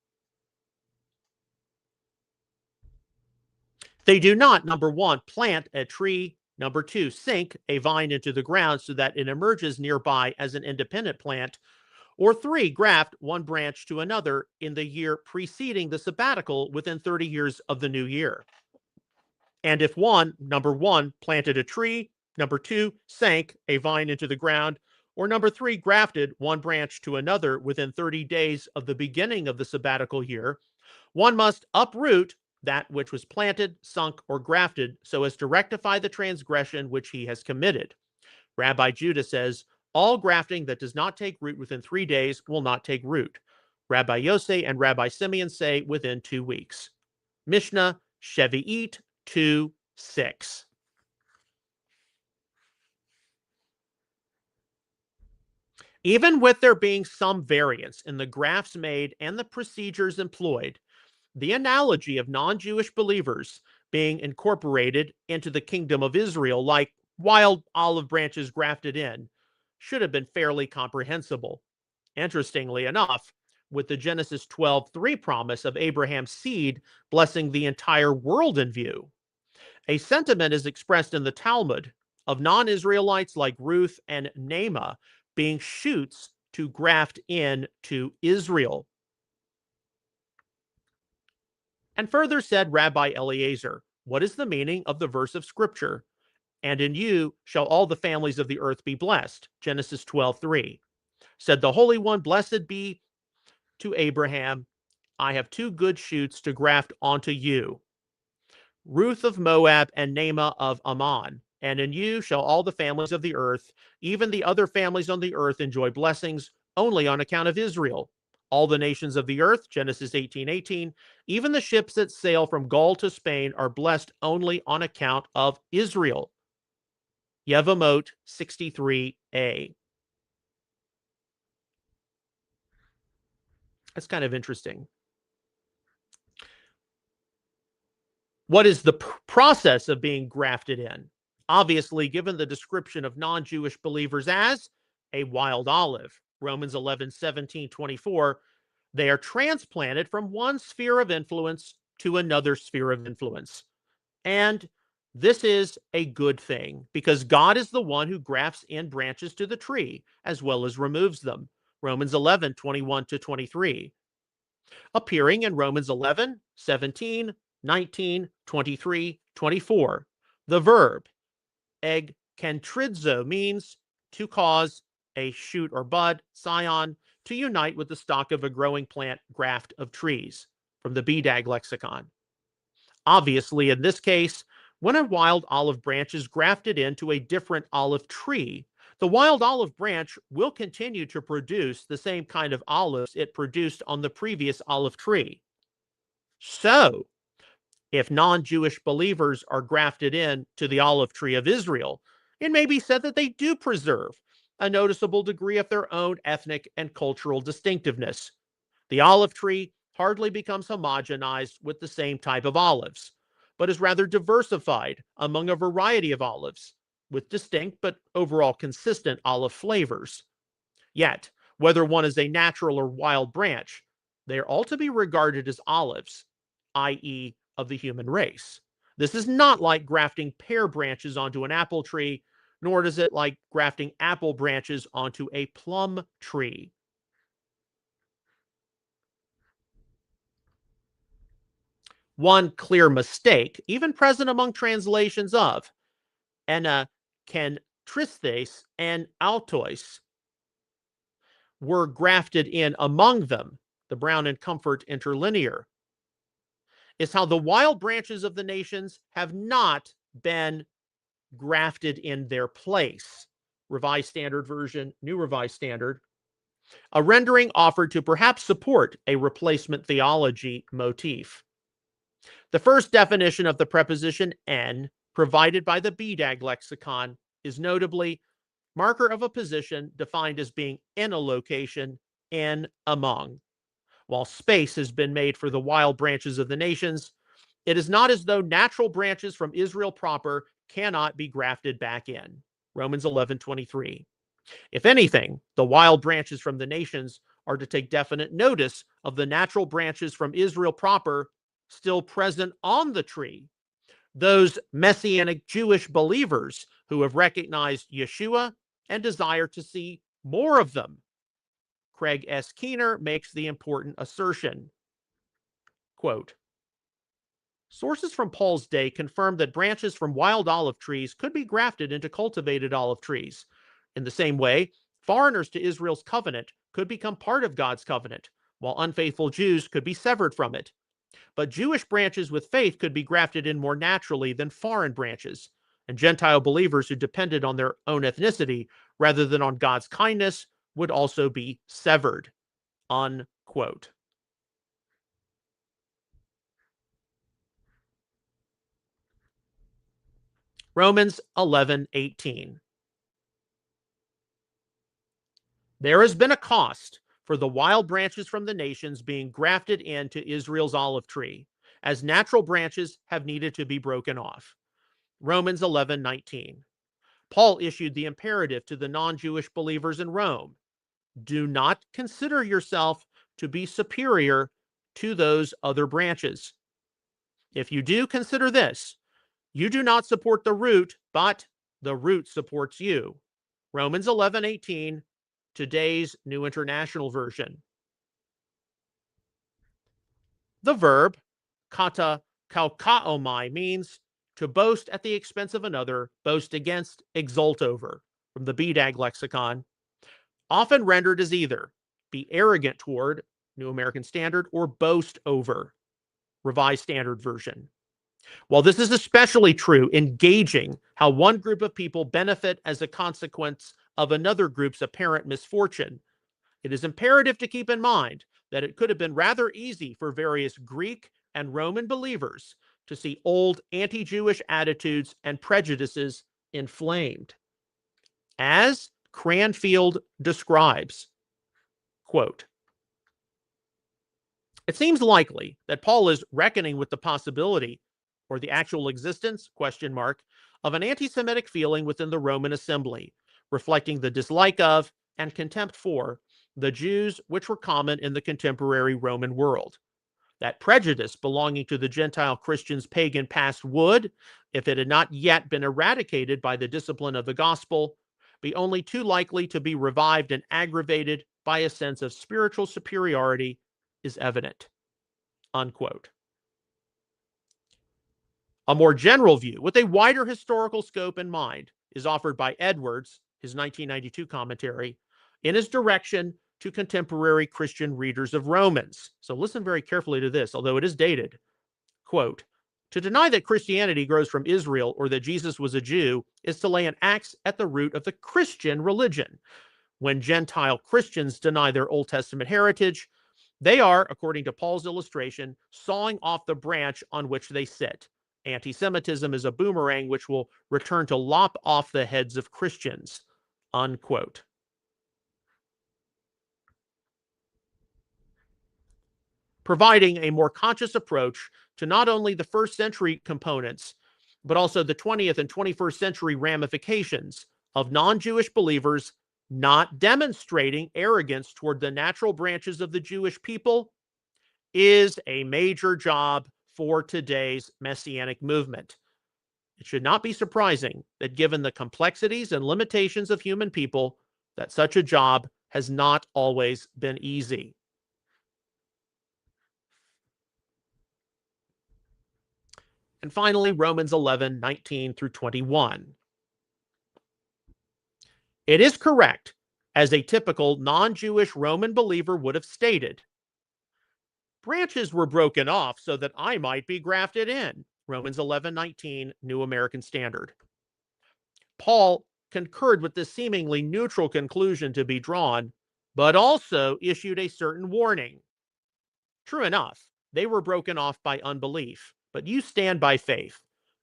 They do not, number one, plant a tree, number two, sink a vine into the ground so that it emerges nearby as an independent plant, or three, graft one branch to another in the year preceding the sabbatical within 30 years of the new year. And if one, number one, planted a tree, number two, sank a vine into the ground, or number three, grafted one branch to another within 30 days of the beginning of the sabbatical year, one must uproot that which was planted, sunk, or grafted so as to rectify the transgression which he has committed. Rabbi Judah says, all grafting that does not take root within 3 days will not take root. Rabbi Yosei and Rabbi Simeon say within 2 weeks. Mishnah, Shevi'it 2:6. Even with there being some variance in the grafts made and the procedures employed, the analogy of non-Jewish believers being incorporated into the kingdom of Israel like wild olive branches grafted in should have been fairly comprehensible. Interestingly enough, with the Genesis 12:3 promise of Abraham's seed blessing the entire world in view, a sentiment is expressed in the Talmud of non-Israelites like Ruth and Naamah being shoots to graft in to Israel. And further said Rabbi Eliezer, what is the meaning of the verse of scripture? And in you shall all the families of the earth be blessed. Genesis 12:3. Said the Holy One, blessed be to Abraham, I have 2 good shoots to graft onto you, Ruth of Moab and Naamah of Ammon. And in you shall all the families of the earth, even the other families on the earth, enjoy blessings only on account of Israel. All the nations of the earth, Genesis 18:18, even the ships that sail from Gaul to Spain are blessed only on account of Israel. Yevamot 63a. That's kind of interesting. What is the process of being grafted in? Obviously, given the description of non-Jewish believers as a wild olive, Romans 11:17-24, they are transplanted from one sphere of influence to another sphere of influence. And this is a good thing because God is the one who grafts in branches to the tree as well as removes them. Romans 11:21-23. Appearing in Romans 11:17, 19, 23, 24. The verb egkentridzo means to cause a shoot or bud, scion, to unite with the stock of a growing plant, graft of trees, from the BDAG lexicon. Obviously, in this case, when a wild olive branch is grafted into a different olive tree, the wild olive branch will continue to produce the same kind of olives it produced on the previous olive tree. So, if non-Jewish believers are grafted in to the olive tree of Israel, it may be said that they do preserve a noticeable degree of their own ethnic and cultural distinctiveness. The olive tree hardly becomes homogenized with the same type of olives, but is rather diversified among a variety of olives with distinct but overall consistent olive flavors. Yet, whether one is a natural or wild branch, they are all to be regarded as olives, i.e., of the human race. This is not like grafting pear branches onto an apple tree, nor is it like grafting apple branches onto a plum tree. One clear mistake, even present among translations of Enna Kentristes and Altois, were grafted in among them, the Brown and Comfort interlinear, is how the wild branches of the nations have not been grafted in their place. Revised Standard Version, New Revised Standard. a rendering offered to perhaps support a replacement theology motif. The first definition of the preposition "en," provided by the BDAG lexicon, is notably marker of a position defined as being in a location, in, among. While space has been made for the wild branches of the nations, it is not as though natural branches from Israel proper cannot be grafted back in. Romans 11:23. If anything, the wild branches from the nations are to take definite notice of the natural branches from Israel proper still present on the tree, those Messianic Jewish believers who have recognized Yeshua and desire to see more of them. Craig S. Keener makes the important assertion, quote, sources from Paul's day confirm that branches from wild olive trees could be grafted into cultivated olive trees. In the same way, foreigners to Israel's covenant could become part of God's covenant, while unfaithful Jews could be severed from it. But Jewish branches with faith could be grafted in more naturally than foreign branches, and Gentile believers who depended on their own ethnicity rather than on God's kindness would also be severed. Unquote. Romans 11:18. There has been a cost for the wild branches from the nations being grafted into Israel's olive tree, as natural branches have needed to be broken off. Romans 11:19. Paul issued the imperative to the non-Jewish believers in Rome. Do not consider yourself to be superior to those other branches. If you do consider this, you do not support the root, but the root supports you. Romans 11:18, today's New International Version. The verb kata kaukaomai means to boast at the expense of another, boast against, exult over, from the BDAG lexicon, often rendered as either be arrogant toward, New American Standard, or boast over, Revised Standard Version. While this is especially true in gauging how one group of people benefit as a consequence of another group's apparent misfortune, it is imperative to keep in mind that it could have been rather easy for various Greek and Roman believers to see old anti-Jewish attitudes and prejudices inflamed. As Cranfield describes, quote, it seems likely that Paul is reckoning with the possibility or the actual existence, of an anti-Semitic feeling within the Roman assembly, reflecting the dislike of and contempt for the Jews which were common in the contemporary Roman world. That prejudice belonging to the Gentile Christians' pagan past would, if it had not yet been eradicated by the discipline of the gospel, be only too likely to be revived and aggravated by a sense of spiritual superiority is evident. Unquote. A more general view, with a wider historical scope in mind, is offered by Edwards, his 1992 commentary, in his direction to contemporary Christian readers of Romans. So listen very carefully to this, although it is dated. Quote, to deny that Christianity grows from Israel or that Jesus was a Jew is to lay an axe at the root of the Christian religion. When Gentile Christians deny their Old Testament heritage, they are, according to Paul's illustration, sawing off the branch on which they sit. Anti-Semitism is a boomerang which will return to lop off the heads of Christians. Unquote. Providing a more conscious approach to not only the first century components, but also the 20th and 21st century ramifications of non-Jewish believers not demonstrating arrogance toward the natural branches of the Jewish people is a major job for today's Messianic movement. It should not be surprising that given the complexities and limitations of human people, that such a job has not always been easy. And finally, Romans 11:19 through 21. It is correct, as a typical non-Jewish Roman believer would have stated, branches were broken off so that I might be grafted in. Romans 11:19, New American Standard. Paul concurred with this seemingly neutral conclusion to be drawn, but also issued a certain warning. True enough, they were broken off by unbelief, but you stand by faith.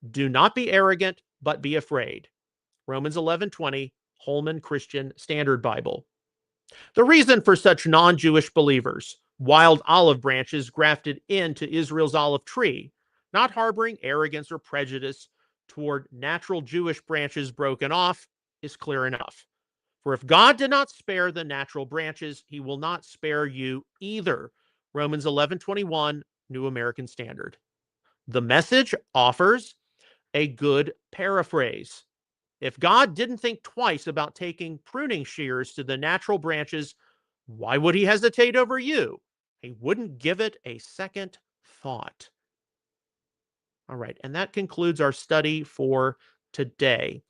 Do not be arrogant, but be afraid. Romans 11:20, Holman Christian Standard Bible. The reason for such non-Jewish believers, wild olive branches grafted into Israel's olive tree, not harboring arrogance or prejudice toward natural Jewish branches broken off, is clear enough. For if God did not spare the natural branches, he will not spare you either. Romans 11:21, New American Standard. The Message offers a good paraphrase. If God didn't think twice about taking pruning shears to the natural branches, why would he hesitate over you? He wouldn't give it a second thought. All right, and that concludes our study for today.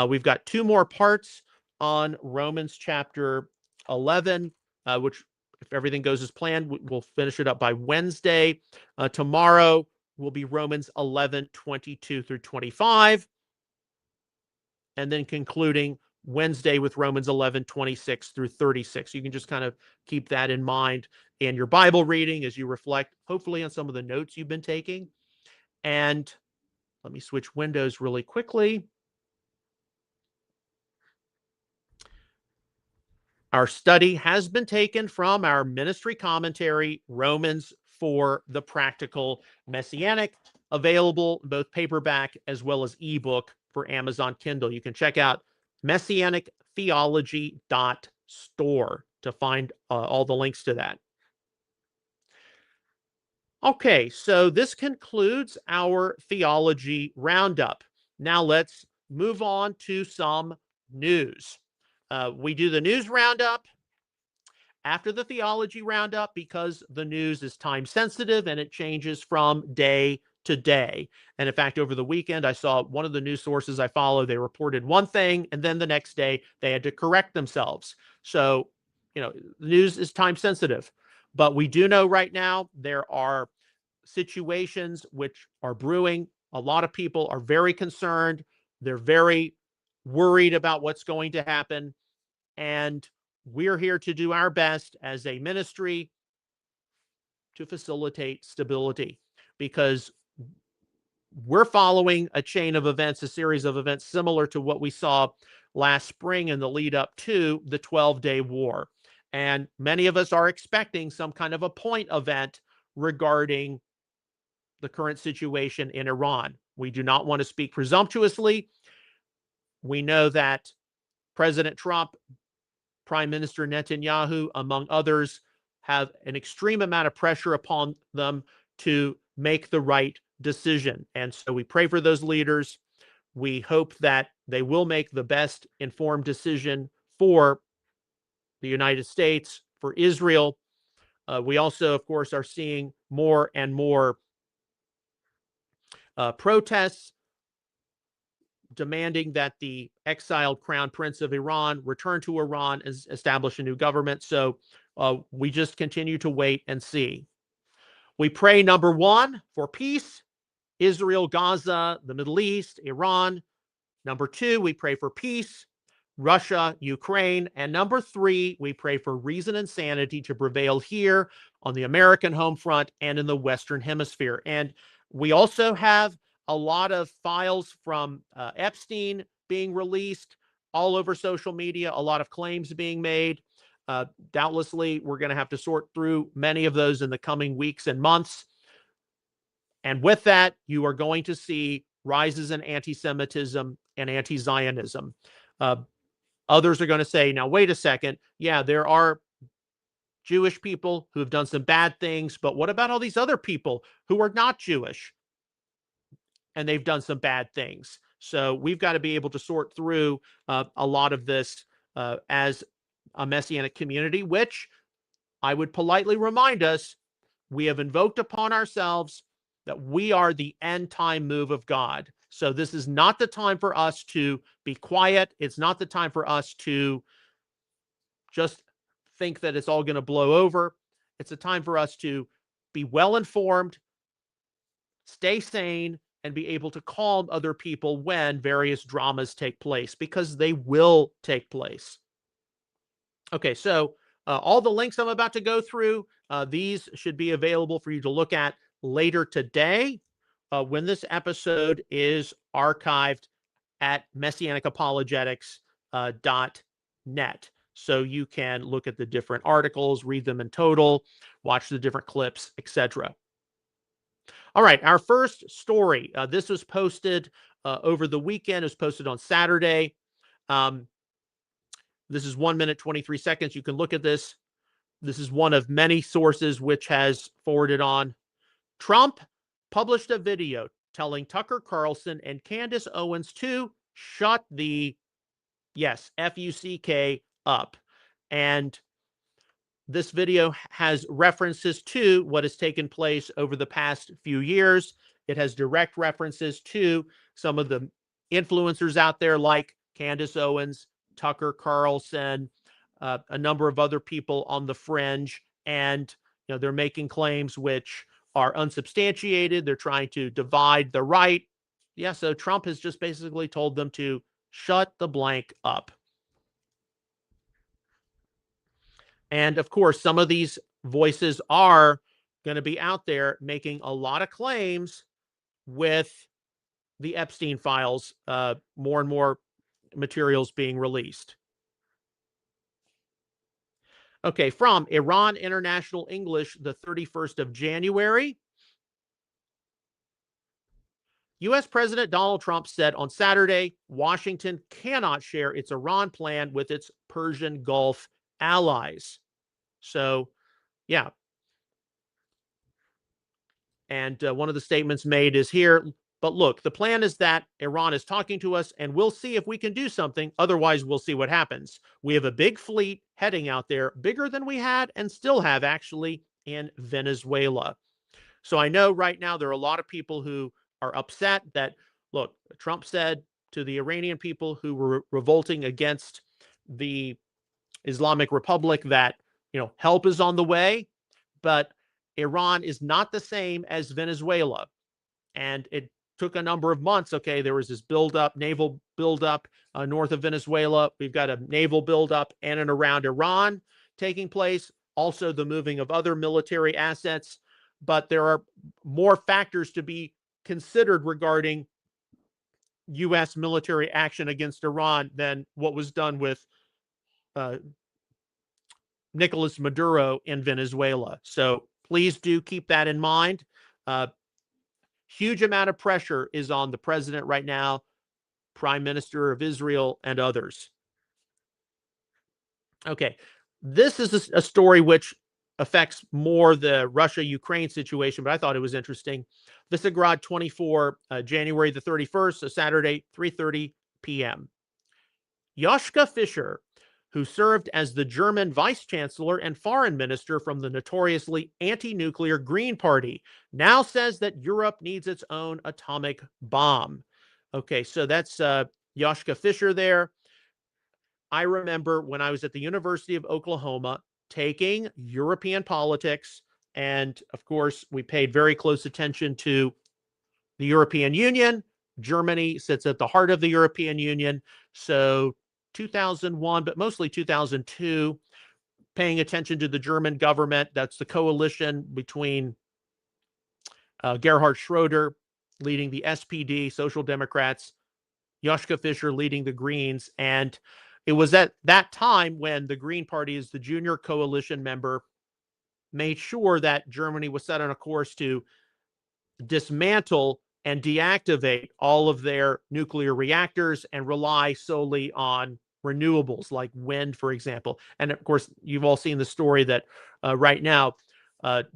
We've got two more parts on Romans chapter 11, which, if everything goes as planned, we'll finish it up by Wednesday. Tomorrow will be Romans 11:22 through 25, and then concluding Wednesday with Romans 11:26 through 36. You can just kind of keep that in mind in your Bible reading as you reflect, hopefully, on some of the notes you've been taking. And let me switch windows really quickly. Our study has been taken from our ministry commentary, Romans for the Practical Messianic, available both paperback as well as ebook for Amazon Kindle. You can check out messianictheology.store to find all the links to that. Okay, so this concludes our theology roundup. Now let's move on to some news. We do the news roundup after the theology roundup because the news is time sensitive and it changes from day to day. And in fact, over the weekend, I saw one of the news sources I follow, they reported one thing, and then the next day they had to correct themselves. So, the news is time sensitive. But we do know right now there are situations which are brewing. A lot of people are very concerned. They're very worried about what's going to happen. And we're here to do our best as a ministry to facilitate stability, because we're following a chain of events, a series of events similar to what we saw last spring in the lead up to the 12-day war. And many of us are expecting some kind of a point event regarding the current situation in Iran. We do not want to speak presumptuously. We know that President Trump, Prime Minister Netanyahu, among others, have an extreme amount of pressure upon them to make the right decision. And so we pray for those leaders. We hope that they will make the best informed decision for the United States, for Israel. We also, of course, are seeing more and more protests demanding that the exiled crown prince of Iran return to Iran and establish a new government. So we just continue to wait and see. We pray, number one, for peace, Israel, Gaza, the Middle East, Iran. Number two, we pray for peace, Russia, Ukraine. And number three, we pray for reason and sanity to prevail here on the American home front and in the Western Hemisphere. And we also have a lot of files from Epstein being released all over social media, a lot of claims being made. Doubtlessly, we're going to have to sort through many of those in the coming weeks and months. And with that, you are going to see rises in anti-Semitism and anti-Zionism. Others are going to say, now, wait a second. Yeah, there are Jewish people who have done some bad things, but what about all these other people who are not Jewish and they've done some bad things? So we've got to be able to sort through a lot of this as a Messianic community, which I would politely remind us, we have invoked upon ourselves that we are the end time move of God. So this is not the time for us to be quiet. It's not the time for us to just think that it's all going to blow over. It's a time for us to be well informed, stay sane, and be able to calm other people when various dramas take place, because they will take place. Okay, so all the links I'm about to go through, these should be available for you to look at later today when this episode is archived at messianicapologetics.net. So you can look at the different articles, read them in total, watch the different clips, etc. All right, our first story. This was posted over the weekend. It was posted on Saturday. This is 1 minute, 23 seconds. You can look at this. This is one of many sources which has forwarded on. Trump published a video telling Tucker Carlson and Candace Owens to shut the, yes, F-U-C-K up. And this video has references to what has taken place over the past few years. It has direct references to some of the influencers out there like Candace Owens, Tucker Carlson, a number of other people on the fringe. And they're making claims which are unsubstantiated. They're trying to divide the right. Yeah, so Trump has just basically told them to shut the blank up. And of course, some of these voices are going to be out there making a lot of claims with the Epstein files, more and more materials being released. Okay, from Iran International English, the 31st of January. U.S. President Donald Trump said on Saturday, Washington cannot share its Iran plan with its Persian Gulf allies. So, yeah. And one of the statements made is here, but look, the plan is that Iran is talking to us and we'll see if we can do something. Otherwise, we'll see what happens. We have a big fleet heading out there, bigger than we had and still have actually in Venezuela. So I know right now there are a lot of people who are upset that, look, Trump said to the Iranian people who were revolting against the Islamic Republic that, help is on the way, but Iran is not the same as Venezuela. And it took a number of months. Okay, there was this buildup, naval buildup north of Venezuela. We've got a naval buildup in and around Iran taking place. Also, the moving of other military assets. But there are more factors to be considered regarding U.S. military action against Iran than what was done with Nicolas Maduro in Venezuela. So please do keep that in mind. Huge amount of pressure is on the president right now, Prime Minister of Israel, and others. Okay, this is a story which affects more the Russia-Ukraine situation, but I thought it was interesting. Visegrad 24, January the 31st, so Saturday, 3:30 p.m. Joschka Fischer, who served as the German vice chancellor and foreign minister from the notoriously anti-nuclear Green Party, now says that Europe needs its own atomic bomb. Okay, so that's Joschka Fischer there. I remember when I was at the University of Oklahoma taking European politics, and of course, we paid very close attention to the European Union. Germany sits at the heart of the European Union. So 2001, but mostly 2002, paying attention to the German government. That's the coalition between Gerhard Schroeder leading the SPD, Social Democrats, Joschka Fischer leading the Greens. And it was at that time when the Green Party, as the junior coalition member, made sure that Germany was set on a course to dismantle and deactivate all of their nuclear reactors and rely solely on renewables like wind, for example. And of course, you've all seen the story that right now,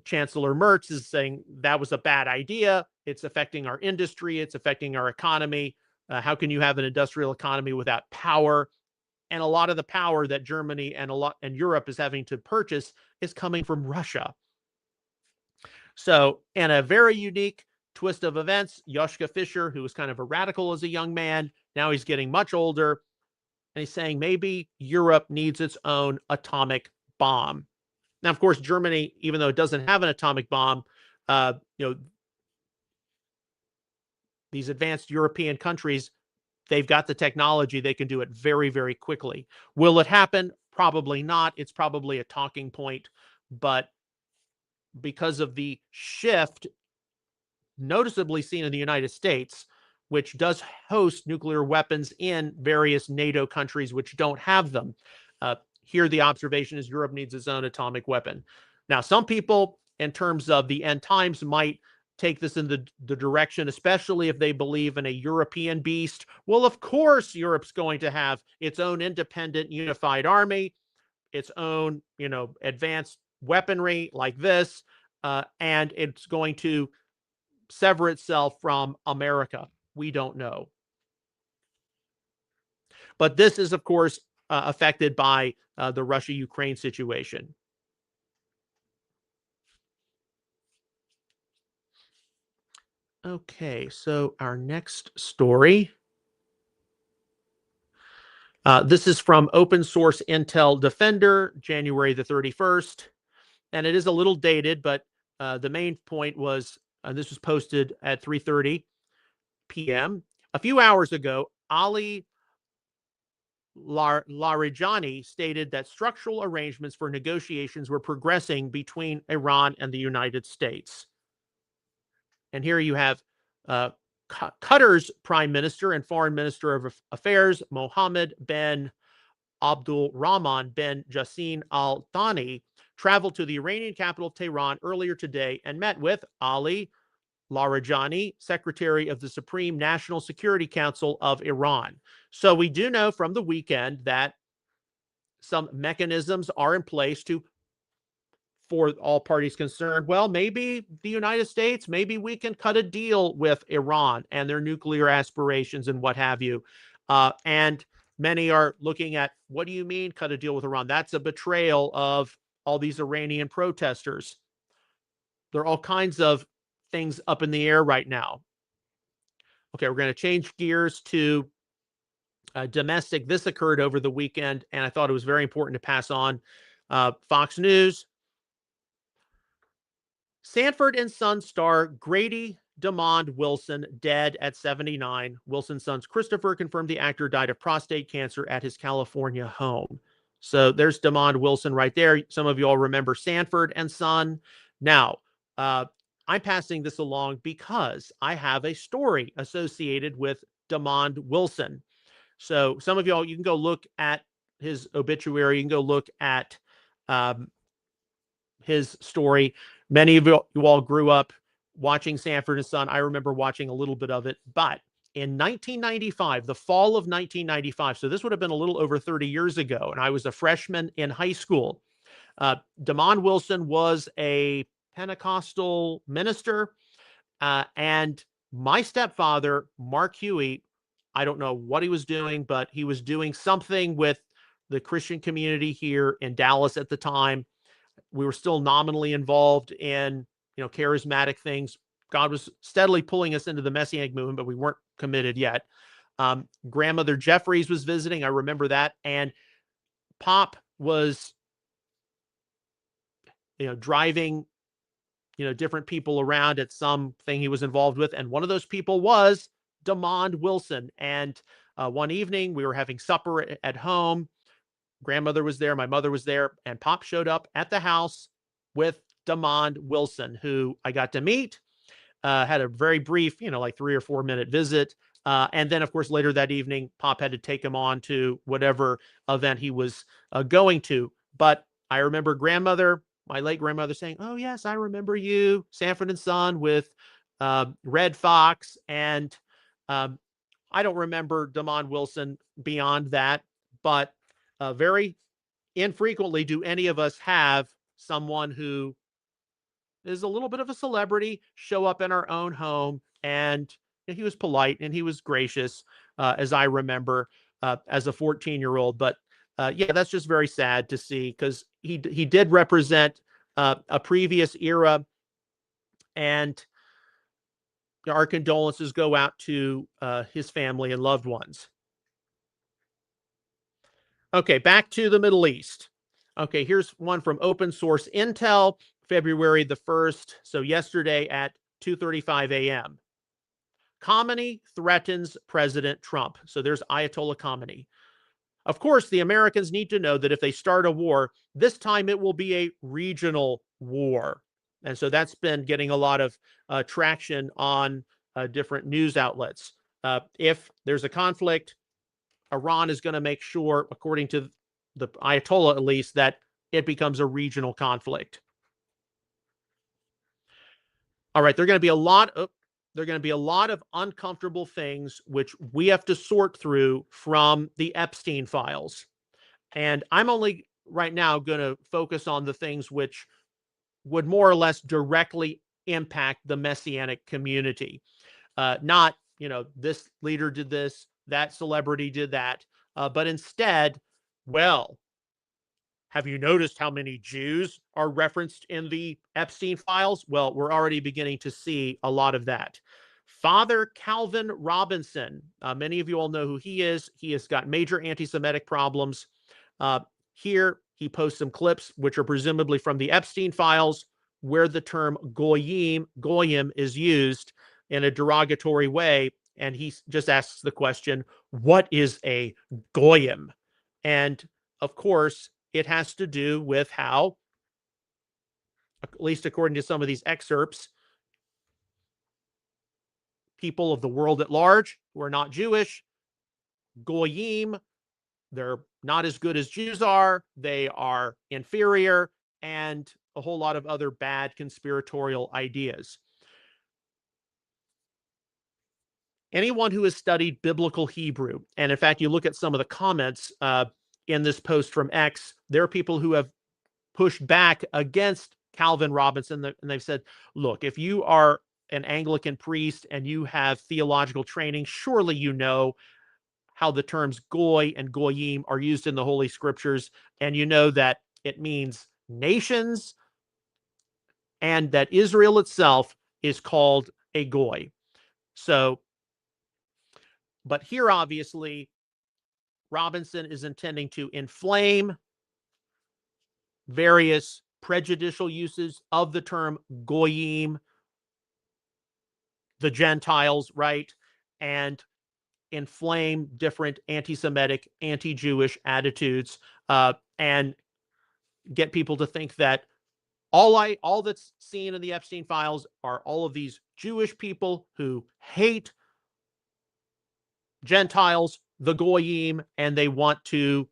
Chancellor Merz is saying that was a bad idea. It's affecting our industry. It's affecting our economy. How can you have an industrial economy without power? And a lot of the power that Germany and Europe is having to purchase is coming from Russia. So, in a very unique twist of events, Joschka Fischer, who was kind of a radical as a young man, now he's getting much older, and he's saying maybe Europe needs its own atomic bomb. Now, of course, Germany, even though it doesn't have an atomic bomb, these advanced European countries, they've got the technology. They can do it very, very quickly. Will it happen? Probably not. It's probably a talking point, but because of the shift noticeably seen in the United States, which does host nuclear weapons in various NATO countries which don't have them. Here, the observation is Europe needs its own atomic weapon. Now, some people, in terms of the end times, might take this in the direction, especially if they believe in a European beast. Well, of course, Europe's going to have its own independent, unified army, its own, advanced weaponry like this, and it's going to sever itself from America. We don't know. But this is, of course, affected by the Russia-Ukraine situation. Okay, so our next story. This is from Open Source Intel Defender, January the 31st. And it is a little dated, but the main point was, this was posted at 3:30 p.m. A few hours ago, Ali Larijani stated that structural arrangements for negotiations were progressing between Iran and the United States. And here you have Qatar's Prime Minister and Foreign Minister of Affairs, Mohammed bin Abdul Rahman bin Jassim Al Thani, traveled to the Iranian capital, Tehran, earlier today and met with Ali Larijani, Secretary of the Supreme National Security Council of Iran. So we do know from the weekend that some mechanisms are in place for all parties concerned. Well, maybe the United States, maybe we can cut a deal with Iran and their nuclear aspirations and what have you. And many are looking at, what do you mean cut a deal with Iran? That's a betrayal of all these Iranian protesters. There are all kinds of things up in the air right now. Okay, we're going to change gears to domestic. This occurred over the weekend, and I thought it was very important to pass on. Fox News. Sanford and Son star Grady DeMond Wilson dead at 79. Wilson's sons Christopher confirmed the actor died of prostate cancer at his California home. So there's DeMond Wilson right there. Some of you all remember Sanford and Son. Now, I'm passing this along because I have a story associated with DeMond Wilson. So some of y'all, you can go look at his obituary. You can go look at his story. Many of you all grew up watching Sanford and Son. I remember watching a little bit of it. But in 1995, the fall of 1995, so this would have been a little over 30 years ago, and I was a freshman in high school. DeMond Wilson was a Pentecostal minister, and my stepfather, Mark Huey, I don't know what he was doing, but he was doing something with the Christian community here in Dallas at the time. We were still nominally involved in, charismatic things. God was steadily pulling us into the Messianic movement, but we weren't committed yet. Grandmother Jeffries was visiting. I remember that. And Pop was, driving, different people around at something he was involved with. And one of those people was DeMond Wilson. And one evening we were having supper at home. Grandmother was there, my mother was there, and Pop showed up at the house with DeMond Wilson, who I got to meet, had a very brief, like 3 or 4 minute visit. And then, of course, later that evening, Pop had to take him on to whatever event he was going to. But I remember my late grandmother saying, "Oh, yes, I remember you, Sanford and Son with Red Fox." And I don't remember DeMond Wilson beyond that, but very infrequently do any of us have someone who is a little bit of a celebrity show up in our own home. And he was polite and he was gracious, as I remember, as a 14-year-old. But yeah, that's just very sad to see, because he did represent a previous era, and our condolences go out to his family and loved ones. Okay, back to the Middle East. Okay, here's one from Open Source Intel, February the 1st. So yesterday at 2:35 a.m. Khamenei threatens President Trump. So there's Ayatollah Khamenei. Of course, the Americans need to know that if they start a war, this time it will be a regional war. And so that's been getting a lot of traction on different news outlets. If there's a conflict, Iran is going to make sure, according to the Ayatollah at least, that it becomes a regional conflict. All right, there are going to be a lot of uncomfortable things which we have to sort through from the Epstein files. And I'm only right now going to focus on the things which would more or less directly impact the Messianic community. Not, this leader did this, that celebrity did that, but instead, well, have you noticed how many Jews are referenced in the Epstein files? Well, we're already beginning to see a lot of that. Father Calvin Robinson, many of you all know who he is. He has got major anti-Semitic problems. Here, he posts some clips, which are presumably from the Epstein files, where the term goyim is used in a derogatory way. And he just asks the question, what is a goyim? And of course, it has to do with how, at least according to some of these excerpts, people of the world at large who are not Jewish, goyim, they're not as good as Jews are, they are inferior, and a whole lot of other bad conspiratorial ideas. Anyone who has studied biblical Hebrew, and in fact, you look at some of the comments in this post from X, there are people who have pushed back against Calvin Robinson, and they've said, look, if you are an Anglican priest and you have theological training, surely you know how the terms goy and goyim are used in the Holy Scriptures, and you know that it means nations, and that Israel itself is called a goy. So, but here obviously, Robinson is intending to inflame various prejudicial uses of the term goyim, the Gentiles, right? And inflame different anti-Semitic, anti-Jewish attitudes, and get people to think that all that's seen in the Epstein files are all of these Jewish people who hate Gentiles, the goyim, and they want to,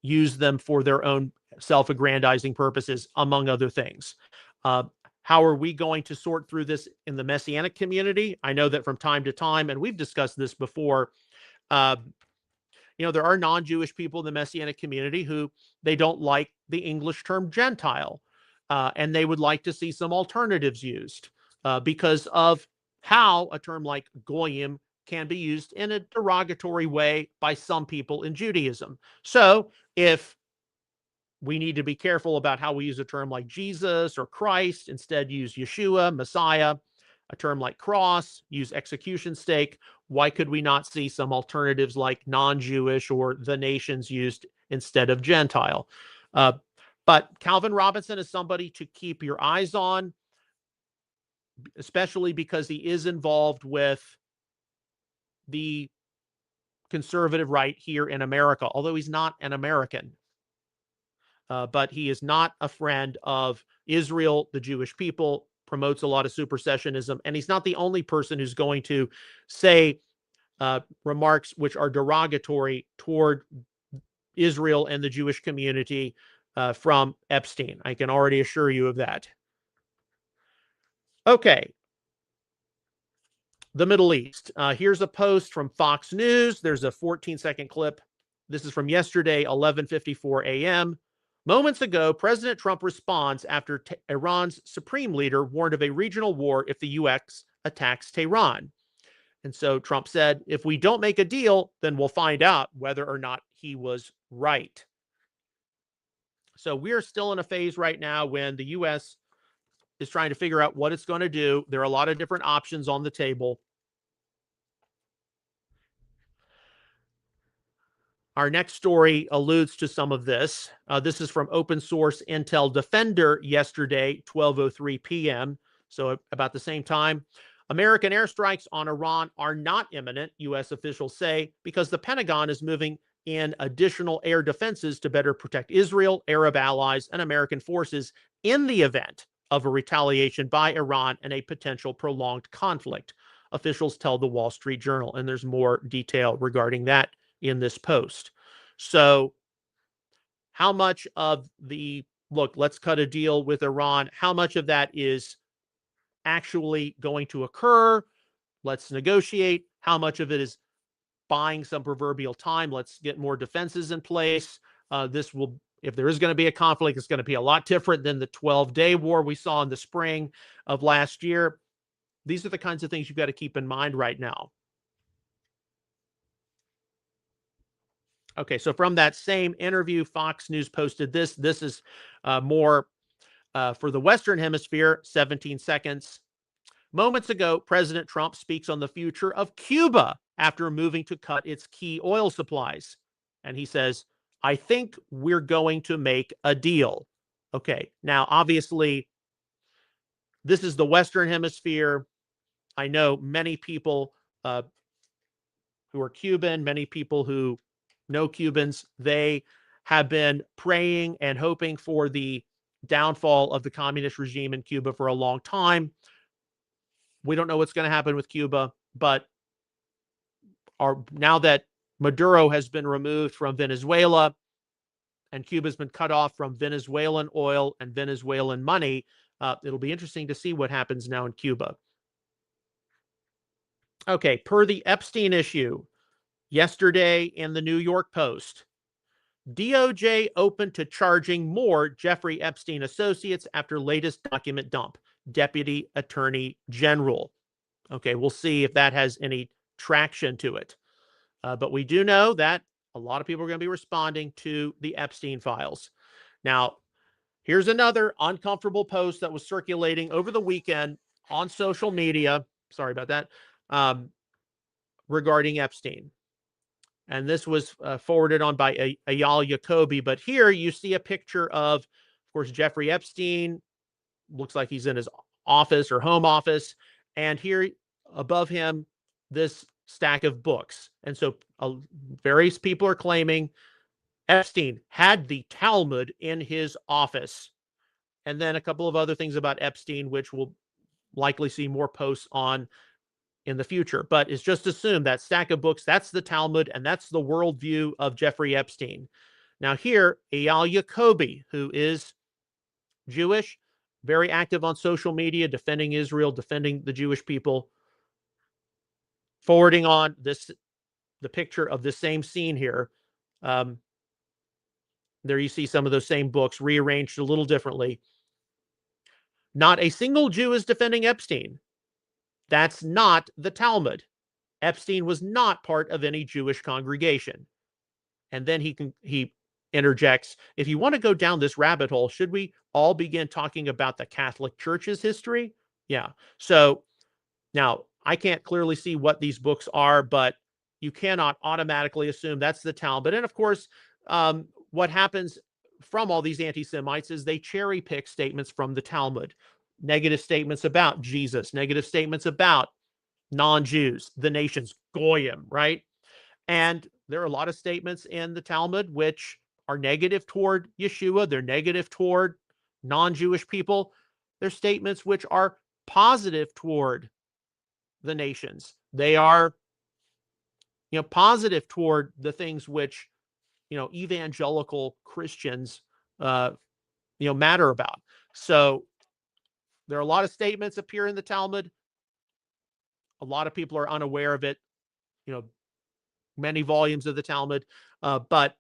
use them for their own self-aggrandizing purposes, among other things. How are we going to sort through this in the Messianic community? I know that from time to time, and we've discussed this before, there are non-Jewish people in the Messianic community who they don't like the English term Gentile, and they would like to see some alternatives used because of how a term like goyim can be used in a derogatory way by some people in Judaism. So if we need to be careful about how we use a term like Jesus or Christ, instead use Yeshua, Messiah, a term like cross, use execution stake. Why could we not see some alternatives like non-Jewish or the nations used instead of Gentile? But Calvin Robinson is somebody to keep your eyes on, especially because he is involved with the conservative right here in America, although he's not an American. But he is not a friend of Israel, the Jewish people, promotes a lot of supersessionism, and he's not the only person who's going to say remarks which are derogatory toward Israel and the Jewish community from Epstein. I can already assure you of that. Okay. The Middle East. Here's a post from Fox News. There's a 14-second clip. This is from yesterday, 11:54 a.m. Moments ago, President Trump responds after Iran's supreme leader warned of a regional war if the U.S. attacks Tehran. And so Trump said, if we don't make a deal, then we'll find out whether or not he was right. So we're still in a phase right now when the U.S. is trying to figure out what it's going to do. There are a lot of different options on the table. Our next story alludes to some of this. This is from Open Source Intel Defender yesterday, 12:03 p.m., so about the same time. American airstrikes on Iran are not imminent, U.S. officials say, because the Pentagon is moving in additional air defenses to better protect Israel, Arab allies, and American forces in the event of a retaliation by Iran and a potential prolonged conflict, officials tell the Wall Street Journal. And there's more detail regarding that in this post. So, how much of the look, let's cut a deal with Iran, how much of that is actually going to occur? Let's negotiate. How much of it is buying some proverbial time? Let's get more defenses in place. This will, if there is going to be a conflict, it's going to be a lot different than the 12-day war we saw in the spring of last year. These are the kinds of things you've got to keep in mind right now. Okay, so from that same interview, Fox News posted this. This is more for the Western Hemisphere, 17 seconds. Moments ago, President Trump speaks on the future of Cuba after moving to cut its key oil supplies. And he says, I think we're going to make a deal. Okay, now, obviously, this is the Western Hemisphere. I know many people who are Cuban, many people who know Cubans, they have been praying and hoping for the downfall of the communist regime in Cuba for a long time. We don't know what's going to happen with Cuba, but now that Maduro has been removed from Venezuela and Cuba's been cut off from Venezuelan oil and Venezuelan money, it'll be interesting to see what happens now in Cuba. Okay, per the Epstein issue, yesterday in the New York Post, DOJ open to charging more Jeffrey Epstein associates after latest document dump, Deputy Attorney General. Okay, we'll see if that has any traction to it. But we do know that a lot of people are going to be responding to the Epstein files. Now, here's another uncomfortable post that was circulating over the weekend on social media. Sorry about that. Regarding Epstein. And this was forwarded on by Eyal Jacoby. But here you see a picture of course, Jeffrey Epstein. Looks like he's in his office or home office. And here above him, this stack of books. And so various people are claiming Epstein had the Talmud in his office. And then a couple of other things about Epstein, which we'll likely see more posts on in the future. But it's just assumed that stack of books, that's the Talmud, and that's the worldview of Jeffrey Epstein. Now here, Eyal Jacoby, who is Jewish, very active on social media, defending Israel, defending the Jewish people, forwarding on the picture of the same scene here. There you see some of those same books rearranged a little differently. Not a single Jew is defending Epstein. That's not the Talmud. Epstein was not part of any Jewish congregation. And then he interjects, if you want to go down this rabbit hole, should we all begin talking about the Catholic Church's history? Yeah. So now I can't clearly see what these books are, but you cannot automatically assume that's the Talmud. And of course, what happens from all these anti-Semites is they cherry pick statements from the Talmud. Negative statements about Jesus, negative statements about non-Jews, the nations, Goyim, right? And there are a lot of statements in the Talmud which are negative toward Yeshua. They're negative toward non-Jewish people. They're statements which are positive toward the nations. They are, positive toward the things which, evangelical Christians, matter about. So there are a lot of statements appear in the Talmud. A lot of people are unaware of it. Many volumes of the Talmud, but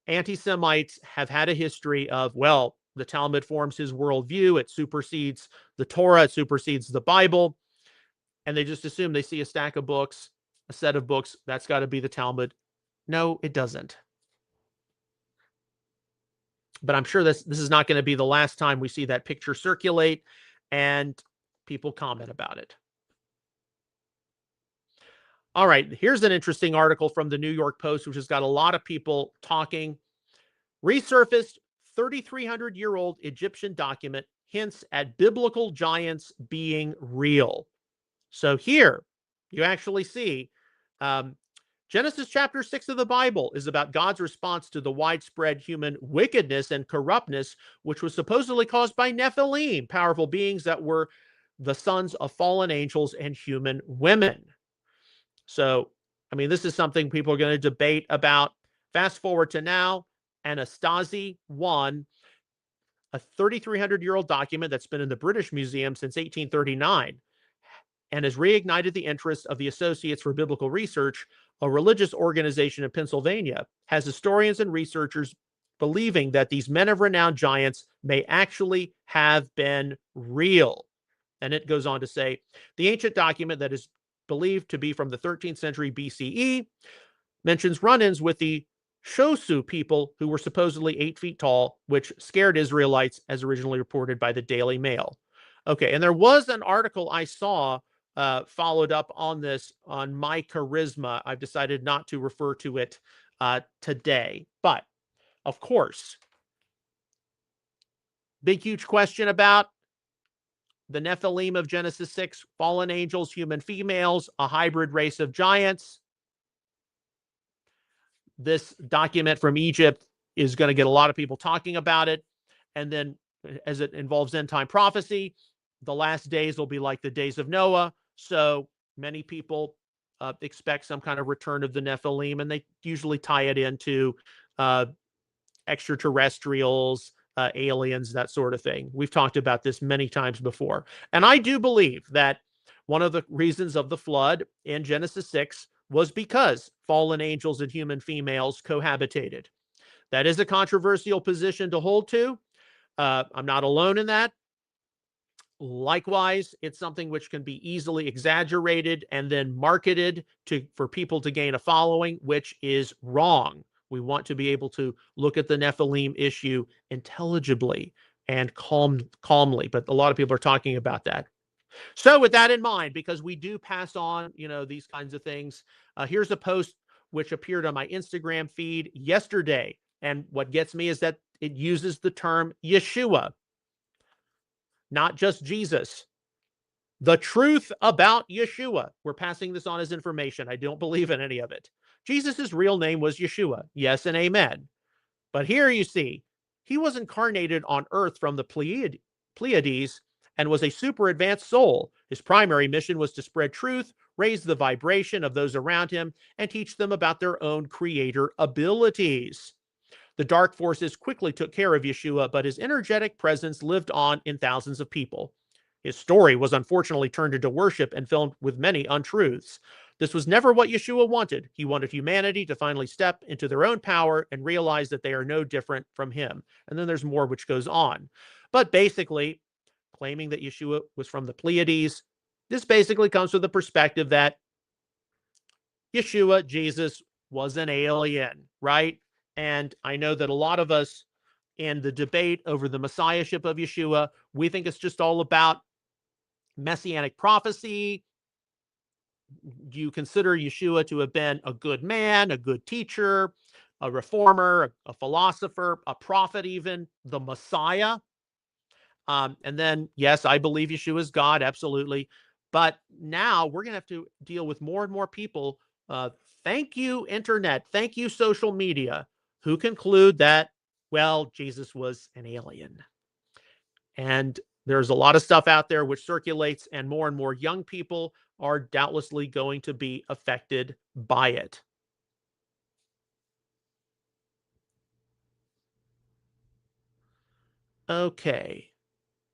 anti-Semites have had a history of, well, the Talmud forms his worldview. It supersedes the Torah. It supersedes the Bible. And they just assume they see a stack of books, a set of books, that's got to be the Talmud. No, it doesn't. But I'm sure this is not going to be the last time we see that picture circulate and people comment about it. All right, here's an interesting article from the New York Post, which has got a lot of people talking. Resurfaced 3,300-year-old Egyptian document hints at biblical giants being real. So here you actually see Genesis chapter 6 of the Bible is about God's response to the widespread human wickedness and corruptness, which was supposedly caused by Nephilim, powerful beings that were the sons of fallen angels and human women. So, I mean, this is something people are going to debate about. Fast forward to now, Anastasi 1, a 3,300-year-old document that's been in the British Museum since 1839 and has reignited the interest of the Associates for Biblical Research, a religious organization in Pennsylvania, has historians and researchers believing that these men of renowned giants may actually have been real. And it goes on to say, the ancient document that is believed to be from the 13th century BCE mentions run-ins with the Shosu people who were supposedly 8 feet tall, which scared Israelites, as originally reported by the Daily Mail. Okay, and there was an article I saw followed up on this on My Charisma. I've decided not to refer to it today. But, of course, big, huge question about the Nephilim of Genesis 6, fallen angels, human females, a hybrid race of giants. This document from Egypt is going to get a lot of people talking about it. And then as it involves end time prophecy, the last days will be like the days of Noah. So many people expect some kind of return of the Nephilim, and they usually tie it into extraterrestrials, aliens, that sort of thing. We've talked about this many times before. And I do believe that one of the reasons of the flood in Genesis 6 was because fallen angels and human females cohabitated. That is a controversial position to hold to. I'm not alone in that. Likewise, it's something which can be easily exaggerated and then marketed for people to gain a following, which is wrong. We want to be able to look at the Nephilim issue intelligibly and calmly, but a lot of people are talking about that. So with that in mind, because we do pass on, these kinds of things, here's a post which appeared on my Instagram feed yesterday. And what gets me is that it uses the term Yeshua, not just Jesus. The truth about Yeshua. We're passing this on as information. I don't believe in any of it. Jesus' real name was Yeshua. Yes and amen. But here you see, he was incarnated on earth from the Pleiades and was a super advanced soul. His primary mission was to spread truth, raise the vibration of those around him, and teach them about their own creator abilities. The dark forces quickly took care of Yeshua, but his energetic presence lived on in thousands of people. His story was unfortunately turned into worship and filled with many untruths. This was never what Yeshua wanted. He wanted humanity to finally step into their own power and realize that they are no different from him. And then there's more which goes on. But basically, claiming that Yeshua was from the Pleiades, this basically comes from the perspective that Yeshua, Jesus, was an alien, right? And I know that a lot of us in the debate over the messiahship of Yeshua, we think it's just all about messianic prophecy. Do you consider Yeshua to have been a good man, a good teacher, a reformer, a philosopher, a prophet even, the Messiah? And then, yes, I believe Yeshua is God, absolutely. But now we're going to have to deal with more and more people. Thank you, internet. Thank you, social media, who conclude that, well, Jesus was an alien. And there's a lot of stuff out there which circulates, and more young people are doubtlessly going to be affected by it. Okay,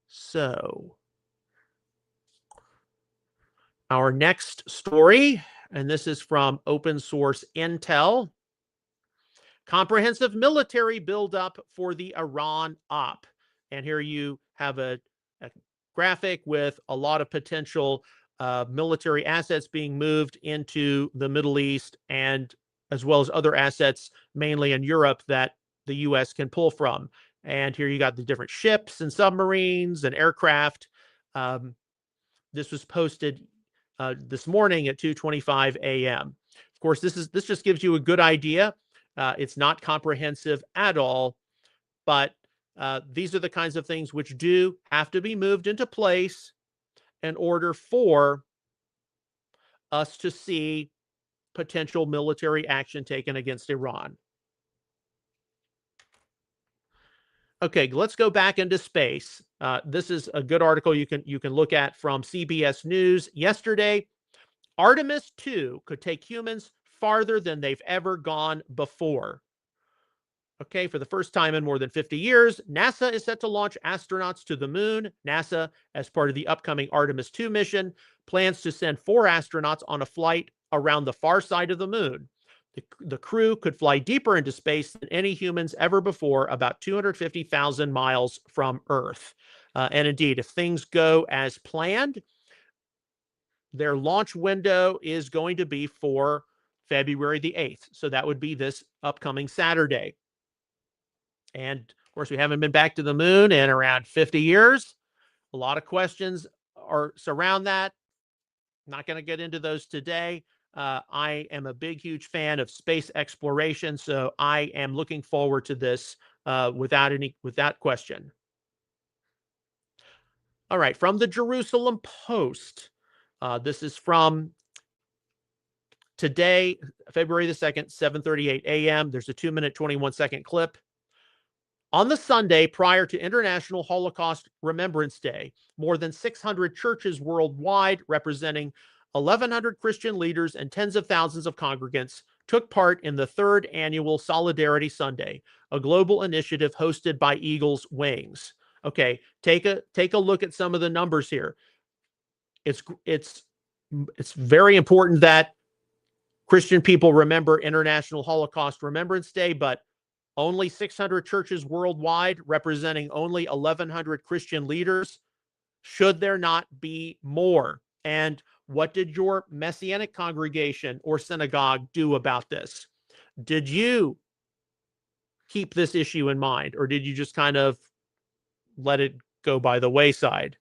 so our next story, and this is from open source Intel. Comprehensive military buildup for the Iran op. And here you have a graphic with a lot of potential military assets being moved into the Middle East, and as well as other assets, mainly in Europe, that the U.S. can pull from. And here you got the different ships and submarines and aircraft. This was posted this morning at 2:25 a.m. Of course, this just gives you a good idea. It's not comprehensive at all, but These are the kinds of things which do have to be moved into place in order for us to see potential military action taken against Iran. Okay, let's go back into space. This is a good article you can look at from CBS News yesterday. Artemis 2 could take humans farther than they've ever gone before. Okay, for the first time in more than 50 years, NASA is set to launch astronauts to the moon. NASA, as part of the upcoming Artemis 2 mission, plans to send 4 astronauts on a flight around the far side of the moon. The crew could fly deeper into space than any humans ever before, about 250,000 miles from Earth. And indeed, if things go as planned, their launch window is going to be for February the 8th. So that would be this upcoming Saturday. And of course, we haven't been back to the moon in around 50 years. A lot of questions surround that. Not going to get into those today. I am a big, huge fan of space exploration, so I am looking forward to this without question. All right, from the Jerusalem Post. This is from today, February the 2nd, 7:38 a.m. There's a 2-minute, 21-second clip. On the Sunday prior to International Holocaust Remembrance Day, more than 600 churches worldwide, representing 1,100 Christian leaders and tens of thousands of congregants, took part in the 3rd annual Solidarity Sunday, a global initiative hosted by Eagle's Wings. Okay, take a look at some of the numbers here. It's very important that Christian people remember International Holocaust Remembrance Day, but only 600 churches worldwide, representing only 1,100 Christian leaders. Should there not be more? And what did your Messianic congregation or synagogue do about this? Did you keep this issue in mind, or did you just kind of let it go by the wayside?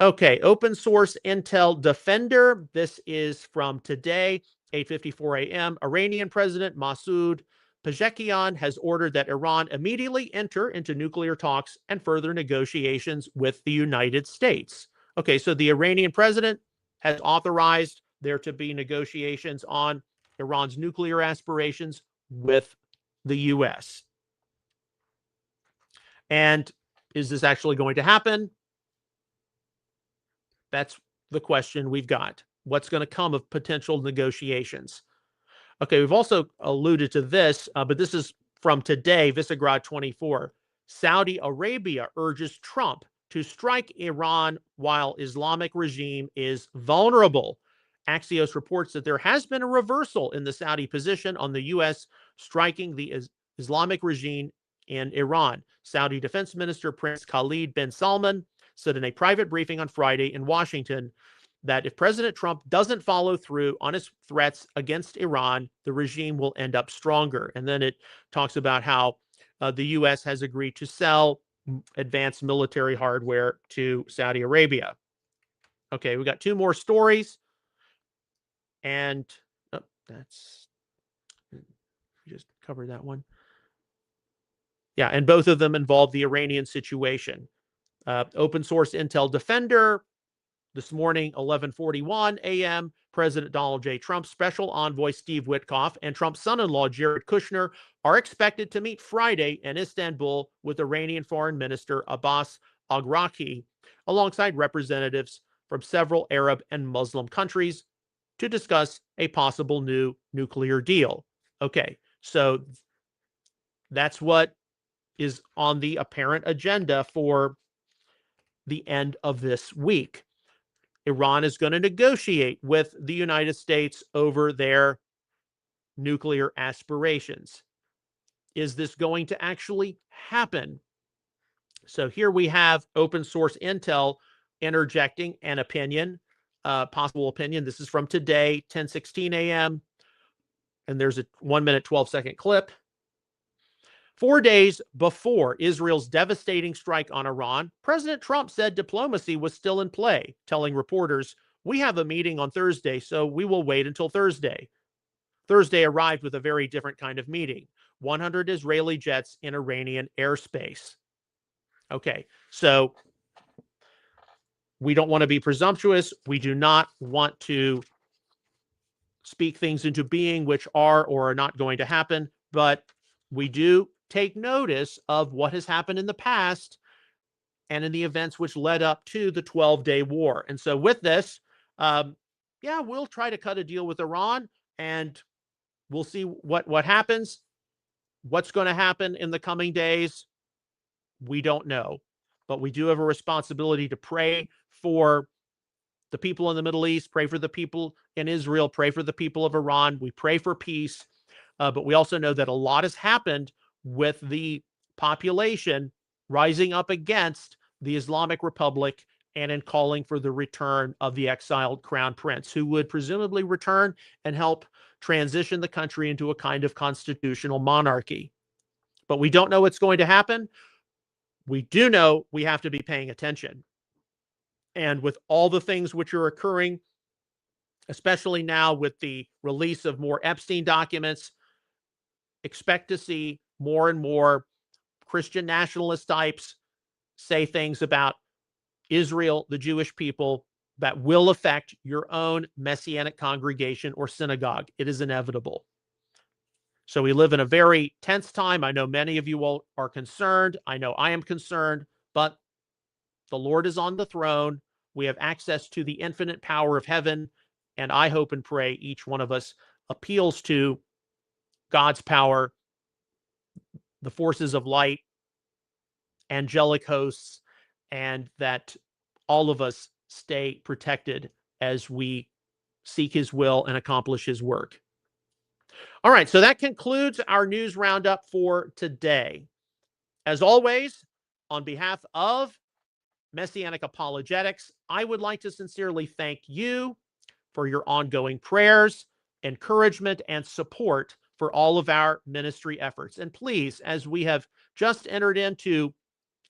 Okay, open source Intel Defender. This is from today, 8:54 a.m. Iranian President Masoud Pezeshkian has ordered that Iran immediately enter into nuclear talks and further negotiations with the United States. Okay, so the Iranian president has authorized there to be negotiations on Iran's nuclear aspirations with the U.S. And is this actually going to happen? That's the question we've got. What's going to come of potential negotiations? Okay, we've also alluded to this, but this is from today, Visegrad 24. Saudi Arabia urges Trump to strike Iran while Islamic regime is vulnerable. Axios reports that there has been a reversal in the Saudi position on the U.S. striking the Islamic regime in Iran. Saudi Defense Minister Prince Khalid bin Salman said in a private briefing on Friday in Washington that if President Trump doesn't follow through on his threats against Iran, the regime will end up stronger. And then it talks about how the U.S. has agreed to sell advanced military hardware to Saudi Arabia. Okay, we got 2 more stories. And that's just covered that one. Yeah, and both of them involve the Iranian situation. Open source Intel Defender. This morning, 11:41 a.m., President Donald J. Trump's special envoy, Steve Witkoff, and Trump's son-in-law, Jared Kushner, are expected to meet Friday in Istanbul with Iranian Foreign Minister Abbas Aghraki, alongside representatives from several Arab and Muslim countries to discuss a possible new nuclear deal. Okay, so that's what is on the apparent agenda for the end of this week. Iran is going to negotiate with the United States over their nuclear aspirations. Is this going to actually happen? So here we have open source Intel interjecting an opinion, possible opinion. This is from today, 10:16 a.m. And there's a 1-minute, 12-second clip. 4 days before Israel's devastating strike on Iran, President Trump said diplomacy was still in play, telling reporters, "We have a meeting on Thursday, so we will wait until Thursday." Thursday arrived with a very different kind of meeting. 100 Israeli jets in Iranian airspace. Okay, so we don't want to be presumptuous. We do not want to speak things into being which are or are not going to happen, but we do take notice of what has happened in the past and in the events which led up to the 12-day war. And so with this, we'll try to cut a deal with Iran, and we'll see what happens. What's going to happen in the coming days, we don't know. But we do have a responsibility to pray for the people in the Middle East, pray for the people in Israel, pray for the people of Iran. We pray for peace. But we also know that a lot has happened with the population rising up against the Islamic Republic and in calling for the return of the exiled crown prince, who would presumably return and help transition the country into a kind of constitutional monarchy. But we don't know what's going to happen. We do know we have to be paying attention. And with all the things which are occurring, especially now with the release of more Epstein documents, expect to see more and more Christian nationalist types say things about Israel, the Jewish people, that will affect your own Messianic congregation or synagogue. It is inevitable. So we live in a very tense time. I know many of you all are concerned. I know I am concerned, but the Lord is on the throne. We have access to the infinite power of heaven, and I hope and pray each one of us appeals to God's power, the forces of light, angelic hosts, and that all of us stay protected as we seek his will and accomplish his work. All right, so that concludes our news roundup for today. As always, on behalf of Messianic Apologetics, I would like to sincerely thank you for your ongoing prayers, encouragement, and support for all of our ministry efforts. And please, as we have just entered into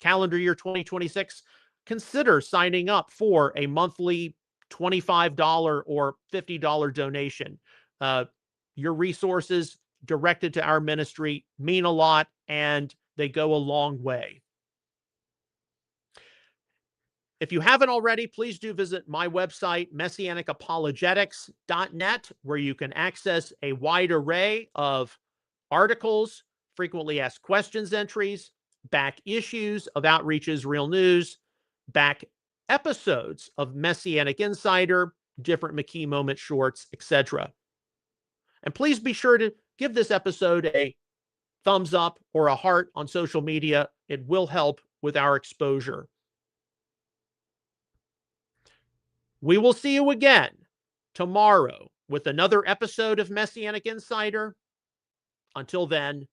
calendar year 2026, consider signing up for a monthly $25 or $50 donation. Your resources directed to our ministry mean a lot, and they go a long way. If you haven't already, please do visit my website, messianicapologetics.net, where you can access a wide array of articles, frequently asked questions entries, back issues of Outreach Israel News, back episodes of Messianic Insider, different McKee moment shorts, etc. And please be sure to give this episode a thumbs up or a heart on social media. It will help with our exposure. We will see you again tomorrow with another episode of Messianic Insider. Until then,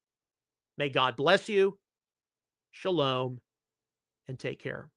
may God bless you, shalom, and take care.